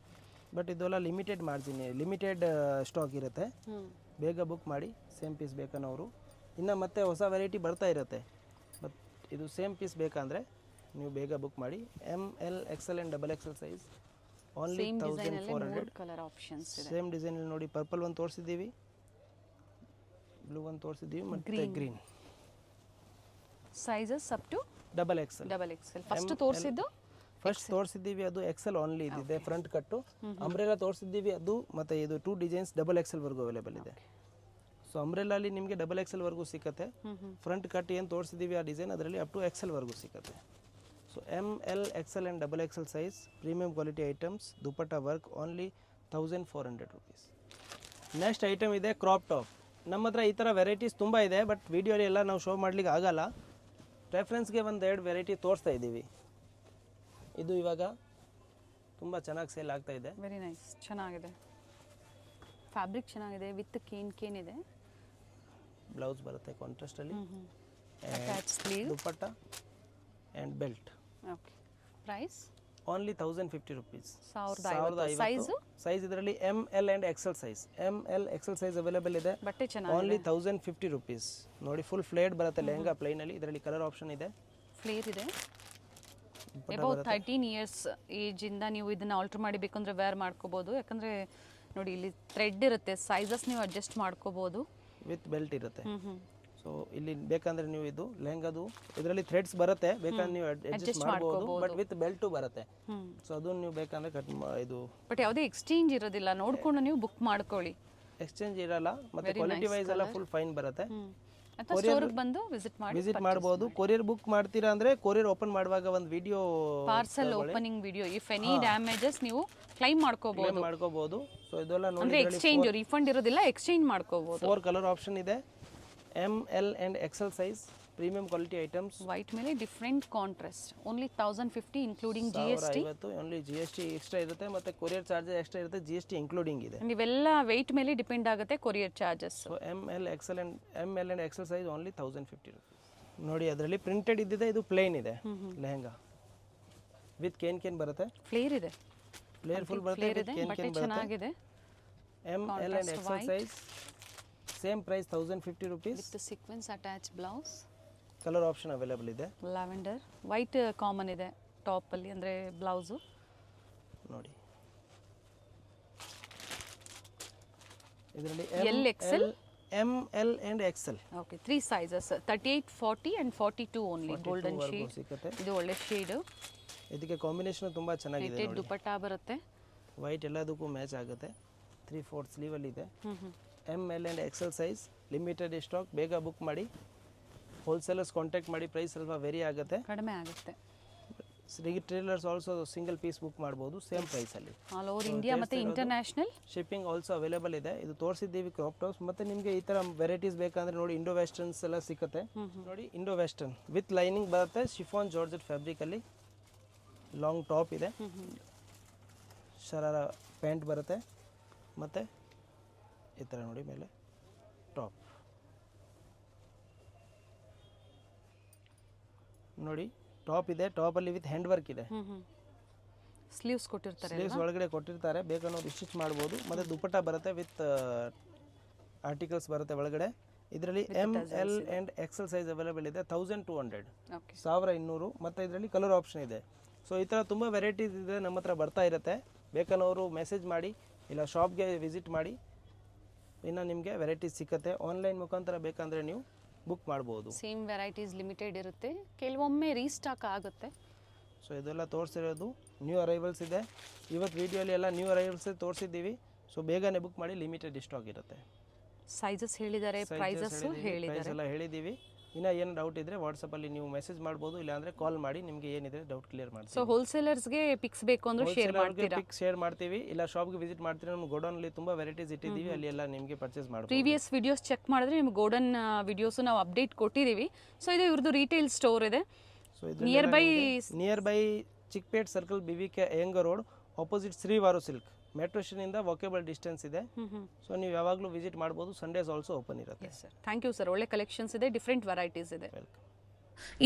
ಬಟ್ ಇದೆಲ್ಲ ಲಿಮಿಟೆಡ್ ಮಾರ್ಜಿನ್, ಲಿಮಿಟೆಡ್ ಸ್ಟಾಕ್ ಇರುತ್ತೆ. ಬೇಗ ಬುಕ್ ಮಾಡಿ, ಸೇಮ್ ಪೀಸ್ ಬೇಕನ್ನೋರು. ಇನ್ನು ಮತ್ತೆ ಹೊಸ ವೆರೈಟಿ ಬರ್ತಾ ಇರುತ್ತೆ. ಬಟ್ ಇದು ಸೇಮ್ ಪೀಸ್ ಬೇಕಂದರೆ ನೀವು ಬೇಗ ಬುಕ್ ಮಾಡಿ. M L XL and double XL size only 1400. Colour options ಇದೆ. ಸೇಮ್ ಡಿಸೈನಲ್ಲಿ ನೋಡಿ, ಪರ್ಪಲ್ ಒಂದು ತೋರಿಸಿದ್ದೀವಿ, ಬ್ಲೂ ಒಂದು ತೋರಿಸಿದ್ದೀವಿ, ಮತ್ತು green. Sizes up to double XL. First ತೋರಿಸಿದ್ದೀವಿ ಅದು ಎಕ್ಸೆಲ್ ಓನ್ಲಿ ಇದಿದೆ, ಫ್ರಂಟ್ ಕಟ್ಟು. ಅಂಬ್ರೆಲಾ ತೋರಿಸಿದ್ದೀವಿ ಅದು, ಮತ್ತು ಇದು 2 ಡಿಸೈನ್ಸ್ ಡಬಲ್ ಎಕ್ಸೆಲ್ವರೆಗೂ ಅವೈಲೇಬಲ್ ಇದೆ. ಸೊ ಅಂಬ್ರೆಲಲ್ಲಿ ನಿಮಗೆ ಡಬಲ್ ಎಕ್ಸೆಲ್ವರೆಗೂ ಸಿಗುತ್ತೆ. ಫ್ರಂಟ್ ಕಟ್ ಏನು ತೋರಿಸಿದ್ದೀವಿ ಆ ಡಿಸೈನ್, ಅದರಲ್ಲಿ ಅಪ್ ಟು ಎಕ್ಸೆಲ್ವರೆಗೂ ಸಿಗುತ್ತೆ. So M L XL and double XL size premium quality items, dupatta work only 1400 rupees. Next item ಇದೆ ಕ್ರಾಪ್ ಟಾಪ್. ನಮ್ಮ ಹತ್ರ ಈ ಥರ ವೆರೈಟೀಸ್ ತುಂಬ ಇದೆ, ಬಟ್ ವಿಡಿಯೋಲಿ ಎಲ್ಲ ನಾವು ಶೋ ಮಾಡಲಿಕ್ಕೆ ಆಗಲ್ಲ. ರೆಫರೆನ್ಸ್ಗೆ 1-2 ವೆರೈಟಿ ತೋರಿಸ್ತಾ ಇದ್ದೀವಿ. ಇದು ಇವಾಗ ತುಂಬ ಚೆನ್ನಾಗಿ ಸೇಲ್ ಆಗ್ತಾ ಇದೆ. ವೆರಿ ನೈಸ್, ಚೆನ್ನಾಗಿದೆ. ಫ್ಯಾಬ್ರಿಕ್ ಚೆನ್ನಾಗಿದೆ, ವಿತ್ ಕೇನ್ ಇದೆ. ಬ್ಲೌಸ್ ಬರುತ್ತೆ ಕಾಂಟ್ರಾಸ್ಟಲ್ಲಿ, attach sleeve, dupatta and belt. Okay, price only 1050 rupees. 1050. Size ಇದರಲ್ಲಿ M L and XL size. M L XL size available ಇದೆ. ಬಟ್ಟೆ ಚೆನ್ನಾಗಿದೆ. Only 1050 rupees. ನೋಡಿ ಫುಲ್ ಫ್ಲೇಡ್ ಬರುತ್ತೆ ಲೆಹಂಗಾ ಪ್ಲೈನಲ್ಲಿ. ಇದರಲ್ಲಿ ಕಲರ್ ಆಪ್ಷನ್ ಇದೆ, ಫ್ಲೇರ್ ಇದೆ. ಅಬೌಟ್ 13 ಇಯರ್ಸ್ ಏಜಿಂದ ನೀವು ಇದನ್ನು ಆಲ್ಟರ್ ಮಾಡಿ ಬೇಕಂದ್ರೆ ವೇರ್ ಮಾಡ್ಕೋಬೋದು. ಯಾಕಂದರೆ ನೋಡಿ ಇಲ್ಲಿ ಥ್ರೆಡ್ ಇರುತ್ತೆ, ಸೈಜಸ್ ನೀವು ಅಡ್ಜಸ್ಟ್ ಮಾಡ್ಕೋಬೋದು. ವಿತ್ ಬೆಲ್ಟ್ ಇರುತ್ತೆ. ಸೊ ಇಲ್ಲಿ ಬೇಕಂದ್ರೆ ನೀವು ಇದು ಲೆಹಂಗಾದು ಇದರಲ್ಲಿ ಥ್ರೆಡ್ಸ್ ಬರುತ್ತೆ, ಬೇಕಂದ್ರೆ ನೀವು ಅಡ್ಜಸ್ಟ್ ಮಾಡ್ಬೋದು. ಬಟ್ ವಿತ್ ಬೆಲ್ಟು ಬರುತ್ತೆ. ಸೊ ಅದನ್ನು ನೀವು ಬೇಕಂದ್ರೆ ಇದು ಬಟ್ ಯಾವುದೇ ಎಕ್ಸ್ಚೇಂಜ್ ಇರೋದಿಲ್ಲ, ನೋಡಿಕೊಂಡು ನೀವು ಬುಕ್ ಮಾಡ್ಕೊಳ್ಳಿ. ಎಕ್ಸ್ಚೇಂಜ್ ಇರಲ್ಲ, ಮತ್ತೆ ಕ್ವಾಲಿಟಿ ವೈಸ್ ಎಲ್ಲ ಫುಲ್ ಫೈನ್ ಬರುತ್ತೆ. ಸ್ಟೋರ್ಗೆ ಬಂದು ವಿಸಿಟ್ ಮಾಡಬಹುದು. ಕೊರಿಯರ್ ಬುಕ್ ಮಾಡ್ತೀರಾ ಅಂದ್ರೆ ಕೊರಿಯರ್ ಓಪನ್ ಮಾಡುವಾಗ ಒಂದು video, parcel opening video, if any damages ನೀವು ಕ್ಲೈಮ್ ಮಾಡ್ಕೋಬಹುದು. ಸೊ ಇದೆಲ್ಲ ನೋಡಿ, ಅಂದ್ರೆ ಎಕ್ಸ್ಚೇಂಜ್ ರೀಫಂಡ್ ಇರೋದಿಲ್ಲ, ಎಕ್ಸ್ಚೇಂಜ್ ಮಾಡ್ಕೋಬಹುದು. 4 ಕಲರ್ ಆಪ್ಷನ್ ಇದೆ. M L and XL size premium quality items. White ಮೇಲೆ different contrast. Only 1050 including GST. Only GST extra ಇರುತ್ತೆ, ಮತ್ತೆ ಕೊರಿಯರ್ ಚಾರ್ಜಸ್ ಎಕ್ಸ್ಟ್ರಾ ಇರುತ್ತೆ, GST ಇನ್ಕ್ಲೂಡಿಂಗ್ ಇದೆ. ಇವೆಲ್ಲ ವೆಯ್ಟ್ ಮೇಲೆ ಡಿಪೆಂಡ್ ಆಗುತ್ತೆ courier charges. So M L and XL size only 1050 rupees. ನೋಡಿ ಅದರಲ್ಲಿ ಪ್ರಿಂಟೆಡ್ ಇದ್ದಿದೆ, ಇದು ಪ್ಲೇನ್ ಇದೆ ಲೆಹಂಗಾ ವಿತ್ ಕೇನ್ ಬರುತ್ತೆ. ಫ್ಲೇರ್ ಇದೆ, ಫ್ಲೇರ್ ಫುಲ್ ಬರುತ್ತೆ, ಕೇನ್ ಚೆನ್ನಾಗಿದೆ. M L and XL size same price 1050 rupees. With sequence attach blouse. Colour option available ಇದೆ. ಲ್ಯಾವೆಂಡರ್, ವೈಟ್ ಕಾಮನ್ ಇದೆ ಟಾಪ್ ಅಲ್ಲಿ, ಅಂದ್ರೆ ಬ್ಲೌಸು ನೋಡಿ. ಇದರಲ್ಲಿ L, XL, M L and XL. Okay, 3 sizes, 38, 40 and 42 only. Golden shade ಇದು ಒಳ್ಳೆ shade. ಇದಕ್ಕೆ combination ತುಂಬಾ ಚೆನ್ನಾಗಿದೆ ನೋಡಿ. ದುಪಟ್ಟಾ ಬರುತ್ತೆ, ವೈಟ್ ಎಲ್ಲದಕ್ಕೂ ಮ್ಯಾಚ್ ಆಗುತ್ತೆ. 3/4 ಸ್ಲೀವ್ ಅಲ್ಲಿ ಇದೆ. M L and XL size limited stock, ಬೇಗ ಬುಕ್ ಮಾಡಿ. ಹೋಲ್ಸೇಲರ್ಸ್ ಕಾಂಟ್ಯಾಕ್ಟ್ ಮಾಡಿ, ಪ್ರೈಸ್ ಸ್ವಲ್ಪ ವೇರಿ ಆಗುತ್ತೆ, ಕಡಿಮೆ ಆಗುತ್ತೆ. Retailers also single piece book ಮಾಡ್ಬೋದು ಸೇಮ್ ಪ್ರೈಸಲ್ಲಿ. ಆಲ್ ಓವರ್ ಇಂಡಿಯಾ ಮತ್ತು ಇಂಟರ್ನ್ಯಾಷನಲ್ ಶಿಪ್ಪಿಂಗ್ ಆಲ್ಸೋ ಅವೈಲೇಬಲ್ ಇದೆ. ಇದು ತೋರಿಸಿದ್ದೀವಿ ಕ್ರಾಪ್ ಟಾಪ್ಸ್. ಮತ್ತು ನಿಮಗೆ ಈ ಥರ ವೆರೈಟೀಸ್ ಬೇಕಂದ್ರೆ ನೋಡಿ ಇಂಡೋ ವೆಸ್ಟರ್ನ್ಸ್ ಎಲ್ಲ ಸಿಗುತ್ತೆ. ನೋಡಿ ಇಂಡೋ ವೆಸ್ಟರ್ನ್ ವಿತ್ ಲೈನಿಂಗ್ ಬರುತ್ತೆ, ಶಿಫಾನ್ ಜಾರ್ಜೆಟ್ ಫ್ಯಾಬ್ರಿಕಲ್ಲಿ. ಲಾಂಗ್ ಟಾಪ್ ಇದೆ, ಶರಾರ ಪ್ಯಾಂಟ್ ಬರುತ್ತೆ, ಮತ್ತು ಈ ಥರ ನೋಡಿ ಮೇಲೆ ಟಾಪ್ ನೋಡಿ. ಟಾಪ್ ಇದೆ, ಟಾಪಲ್ಲಿ ವಿತ್ ಹ್ಯಾಂಡ್ ವರ್ಕ್ ಇದೆ. ಸ್ಲೀವ್ಸ್ ಕೊಟ್ಟಿರ್ತಾರೆ, ಸ್ಲೀವ್ಸ್ ಒಳಗಡೆ ಕೊಟ್ಟಿರ್ತಾರೆ, ಬೇಕನ್ನೋದು ಸ್ಟಿಚ್ ಮಾಡ್ಬೋದು. ಮತ್ತು ದುಪಟ್ಟ ಬರುತ್ತೆ ವಿತ್ ಆರ್ಟಿಕಲ್ಸ್ ಬರುತ್ತೆ ಒಳಗಡೆ. ಇದರಲ್ಲಿ ML and XL size available ಇದೆ. 1200 1200. ಮತ್ತು ಇದರಲ್ಲಿ ಕಲರ್ ಆಪ್ಷನ್ ಇದೆ. ಸೊ ಈ ಥರ ತುಂಬ ವೆರೈಟೀಸ್ ಇದೆ, ನಮ್ಮ ಹತ್ರ ಬರ್ತಾ ಇರುತ್ತೆ. ಬೇಕನ್ನೋರು ಮೆಸೇಜ್ ಮಾಡಿ ಇಲ್ಲ ಶಾಪ್ಗೆ ವಿಸಿಟ್ ಮಾಡಿ, ಇನ್ನು ನಿಮಗೆ ವೆರೈಟೀಸ್ ಸಿಕ್ಕತ್ತೆ. ಆನ್ಲೈನ್ ಮುಖಾಂತರ ಬೇಕಂದರೆ ನೀವು ಬುಕ್ ಮಾಡ್ಬೋದು. ಸೇಮ್ ವೆರೈಟೀಸ್ ಲಿಮಿಟೆಡ್ ಇರುತ್ತೆ, ಕೆಲವೊಮ್ಮೆ ರೀಸ್ಟಾಕ್ ಆಗುತ್ತೆ. ಸೊ ಇದೆಲ್ಲ ತೋರಿಸಿರೋದು ನ್ಯೂ ಅರೈವಲ್ಸ್ ಇದೆ. ಇವತ್ತು ವಿಡಿಯೋಲಿ ಎಲ್ಲ ನ್ಯೂ ಅರೈವಲ್ಸ್ ತೋರಿಸಿದ್ದೀವಿ. ಸೊ ಬೇಗನೆ ಬುಕ್ ಮಾಡಿ, ಲಿಮಿಟೆಡ್ ಸ್ಟಾಕ್ ಇರುತ್ತೆ. ಸೈಜಸ್ ಹೇಳಿದ್ದಾರೆ, ಪ್ರೈಸಸ್ ಎಲ್ಲ ಹೇಳಿದ್ದೀವಿ. ಇನ್ನು ಏನು ಡೌಟ್ ಇದ್ದರೆ ವಾಟ್ಸಪ್ಪಲ್ಲಿ ನೀವು ಮೆಸೇಜ್ ಮಾಡ್ಬೋದು, ಇಲ್ಲಾಂದರೆ ಕಾಲ್ ಮಾಡಿ ನಿಮಗೆ ಏನಿದೆ ಡೌಟ್ ಕ್ಲಿಯರ್ ಮಾಡ್ತೀವಿ. ಸೊ ಹೋಲ್ಸೇಲರ್ಸ್ಗೆ ಪಿಕ್ಸ್ ಬೇಕು ಅಂದ್ರೆ ಶೇರ್ ಮಾಡ್ತೀರಾ? ಪಿಕ್ಸ್ ಶೇರ್ ಮಾಡ್ತೀವಿ, ಇಲ್ಲ ಶಾಪ್ಗೆ ವಿಸಿಟ್ ಮಾಡ್ತೀರಾ. ನಮ್ಮ ಗೋಡೌನಲ್ಲಿ ತುಂಬ ವೆರೈಟೀಸ್ ಇಟ್ಟಿದ್ದೀವಿ, ಅಲ್ಲಿ ಎಲ್ಲ ನಿಮಗೆ ಪರ್ಚೇಸ್ ಮಾಡ್ಬೋದು. ಪ್ರೀವಿಯಸ್ ವಿಡಿಯೋಸ್ ಚೆಕ್ ಮಾಡಿದ್ರೆ ನಿಮ್ಗೆ ಗೋಡನ್ ವಿಡಿಯೋಸು ನಾವು ಅಪ್ಡೇಟ್ ಕೊಟ್ಟಿದ್ದೀವಿ. ಸೊ ಇದು ಇವ್ರದ್ದು ರಿಟೇಲ್ ಸ್ಟೋರ್ ಇದೆ. So near by Chickpet circle, BVK Iyengar road, opposite Srivaru silk. Metro ಸ್ಟೇಷನಿಂದ ವಾಕೇಬಲ್ ಡಿಸ್ಟೆನ್ಸ್ ಇದೆ. ಸೊ ನೀವು ಯಾವಾಗಲೂ ವಿಸಿಟ್ ಮಾಡ್ಬೋದು. ಸಂಡೇಸ್ ಆಲ್ಸೋ ಓಪನ್ ಇರುತ್ತೆ. Thank you sir. ಒಳ್ಳೆ ಕಲೆಕ್ಷನ್ಸ್ ಇದೆ, ಡಿಫ್ರೆಂಟ್ ವೆರೈಟೀಸ್ ಇದೆ. ವೆಲ್ಕಮ್.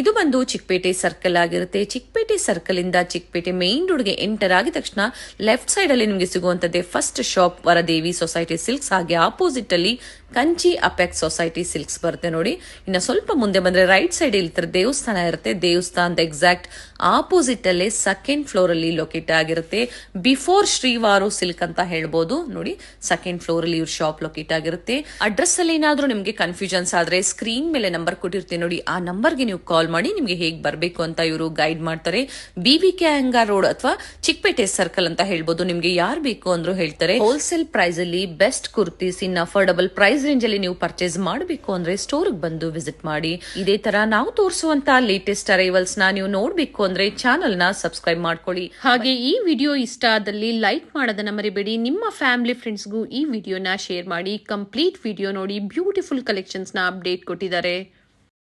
ಇದು ಬಂದು ಚಿಕ್ಕಪೇಟೆ ಸರ್ಕಲ್ ಆಗಿರುತ್ತೆ. ಚಿಕ್ಕಪೇಟೆ ಸರ್ಕಲ್ ಇಂದ ಚಿಕ್ಕಪೇಟೆ ಮೇನ್ ರೋಡ್ಗೆ ಎಂಟರ್ ಆಗಿದ ತಕ್ಷಣ ಲೆಫ್ಟ್ ಸೈಡ್ ಅಲ್ಲಿ ನಿಮಗೆ ಸಿಗುವಂತದ್ದೇ first shop Varadevi society silks. ಹಾಗೆ ಆಪೋಸಿಟ್ ಅಲ್ಲಿ ಕಂಚಿ ಅಪೆಕ್ಸ್ ಸೊಸೈಟಿ ಸಿಲ್ಕ್ಸ್ ಬರುತ್ತೆ ನೋಡಿ. ಇನ್ನು ಸ್ವಲ್ಪ ಮುಂದೆ ಬಂದ್ರೆ ರೈಟ್ ಸೈಡ್ ಇಲ್ಲಿ ದೇವಸ್ಥಾನ ಇರುತ್ತೆ. ದೇವಸ್ಥಾನದ ಎಕ್ಸಾಕ್ಟ್ ಆಪೋಸಿಟ್ ಅಲ್ಲೇ ಸೆಕೆಂಡ್ ಫ್ಲೋರ್ ಅಲ್ಲಿ ಲೊಕೇಟ್ ಆಗಿರುತ್ತೆ. ಬಿಫೋರ್ ಶ್ರೀವಾರು ಸಿಲ್ಕ್ ಅಂತ ಹೇಳ್ಬೋದು ನೋಡಿ. ಸೆಕೆಂಡ್ ಫ್ಲೋರ್ ಅಲ್ಲಿ ಇವ್ರ ಶಾಪ್ ಲೊಕೇಟ್ ಆಗಿರುತ್ತೆ. ಅಡ್ರೆಸ್ ಅಲ್ಲಿ ಏನಾದ್ರೂ ನಿಮ್ಗೆ ಕನ್ಫ್ಯೂಷನ್ಸ್ ಆದ್ರೆ ಸ್ಕ್ರೀನ್ ಮೇಲೆ ನಂಬರ್ ಕೊಟ್ಟಿರ್ತೀನಿ ನೋಡಿ, ಆ ನಂಬರ್ಗೆ ನೀವು ಕಾಲ್ ಮಾಡಿ ನಿಮ್ಗೆ ಹೇಗೆ ಬರಬೇಕು ಅಂತ ಇವರು ಗೈಡ್ ಮಾಡ್ತಾರೆ. BVK ಅಯ್ಯಂಗಾರ್ ರೋಡ್ ಅಥವಾ ಚಿಕ್ಕಪೇಟೆ ಸರ್ಕಲ್ ಅಂತ ಹೇಳ್ಬೋದು. ನಿಮ್ಗೆ ಯಾರು ಬೇಕು ಅಂದ್ರೂ ಹೇಳ್ತಾರೆ. ಹೋಲ್ಸೇಲ್ ಪ್ರೈಸ್ ಅಲ್ಲಿ ಬೆಸ್ಟ್ ಕುರ್ತೀಸ್ ಇನ್ ಅಫೋರ್ಡಬಲ್ ಪ್ರೈಸ್ ರೇಂಜ್ ಅಲ್ಲಿ ನೀವು ಪರ್ಚೇಸ್ ಮಾಡಬೇಕು ಅಂದ್ರೆ ಸ್ಟೋರ್ ಬಂದು ವಿಸಿಟ್ ಮಾಡಿ. ಇದೇ ತರ ನಾವು ತೋರಿಸುವಂತ ಲೇಟೆಸ್ಟ್ ಅರೈವಲ್ಸ್ ನ ನೀವು ನೋಡ್ಬೇಕು ಅಂದ್ರೆ ಚಾನೆಲ್ ನ ಸಬ್ಸ್ಕ್ರೈಬ್ ಮಾಡ್ಕೊಳ್ಳಿ. ಹಾಗೆ ಈ ವಿಡಿಯೋ ಇಷ್ಟ ಆದಲ್ಲಿ ಲೈಕ್ ಮಾಡೋದನ್ನ ಮರಿಬೇಡಿ. ನಿಮ್ಮ ಫ್ಯಾಮಿಲಿ ಫ್ರೆಂಡ್ಸ್ಗೂ ಈ ವಿಡಿಯೋನ ಶೇರ್ ಮಾಡಿ. ಕಂಪ್ಲೀಟ್ ವಿಡಿಯೋ ನೋಡಿ, ಬ್ಯೂಟಿಫುಲ್ ಕಲೆಕ್ಷನ್ಸ್ ನ ಅಪ್ಡೇಟ್ ಕೊಟ್ಟಿದ್ದಾರೆ.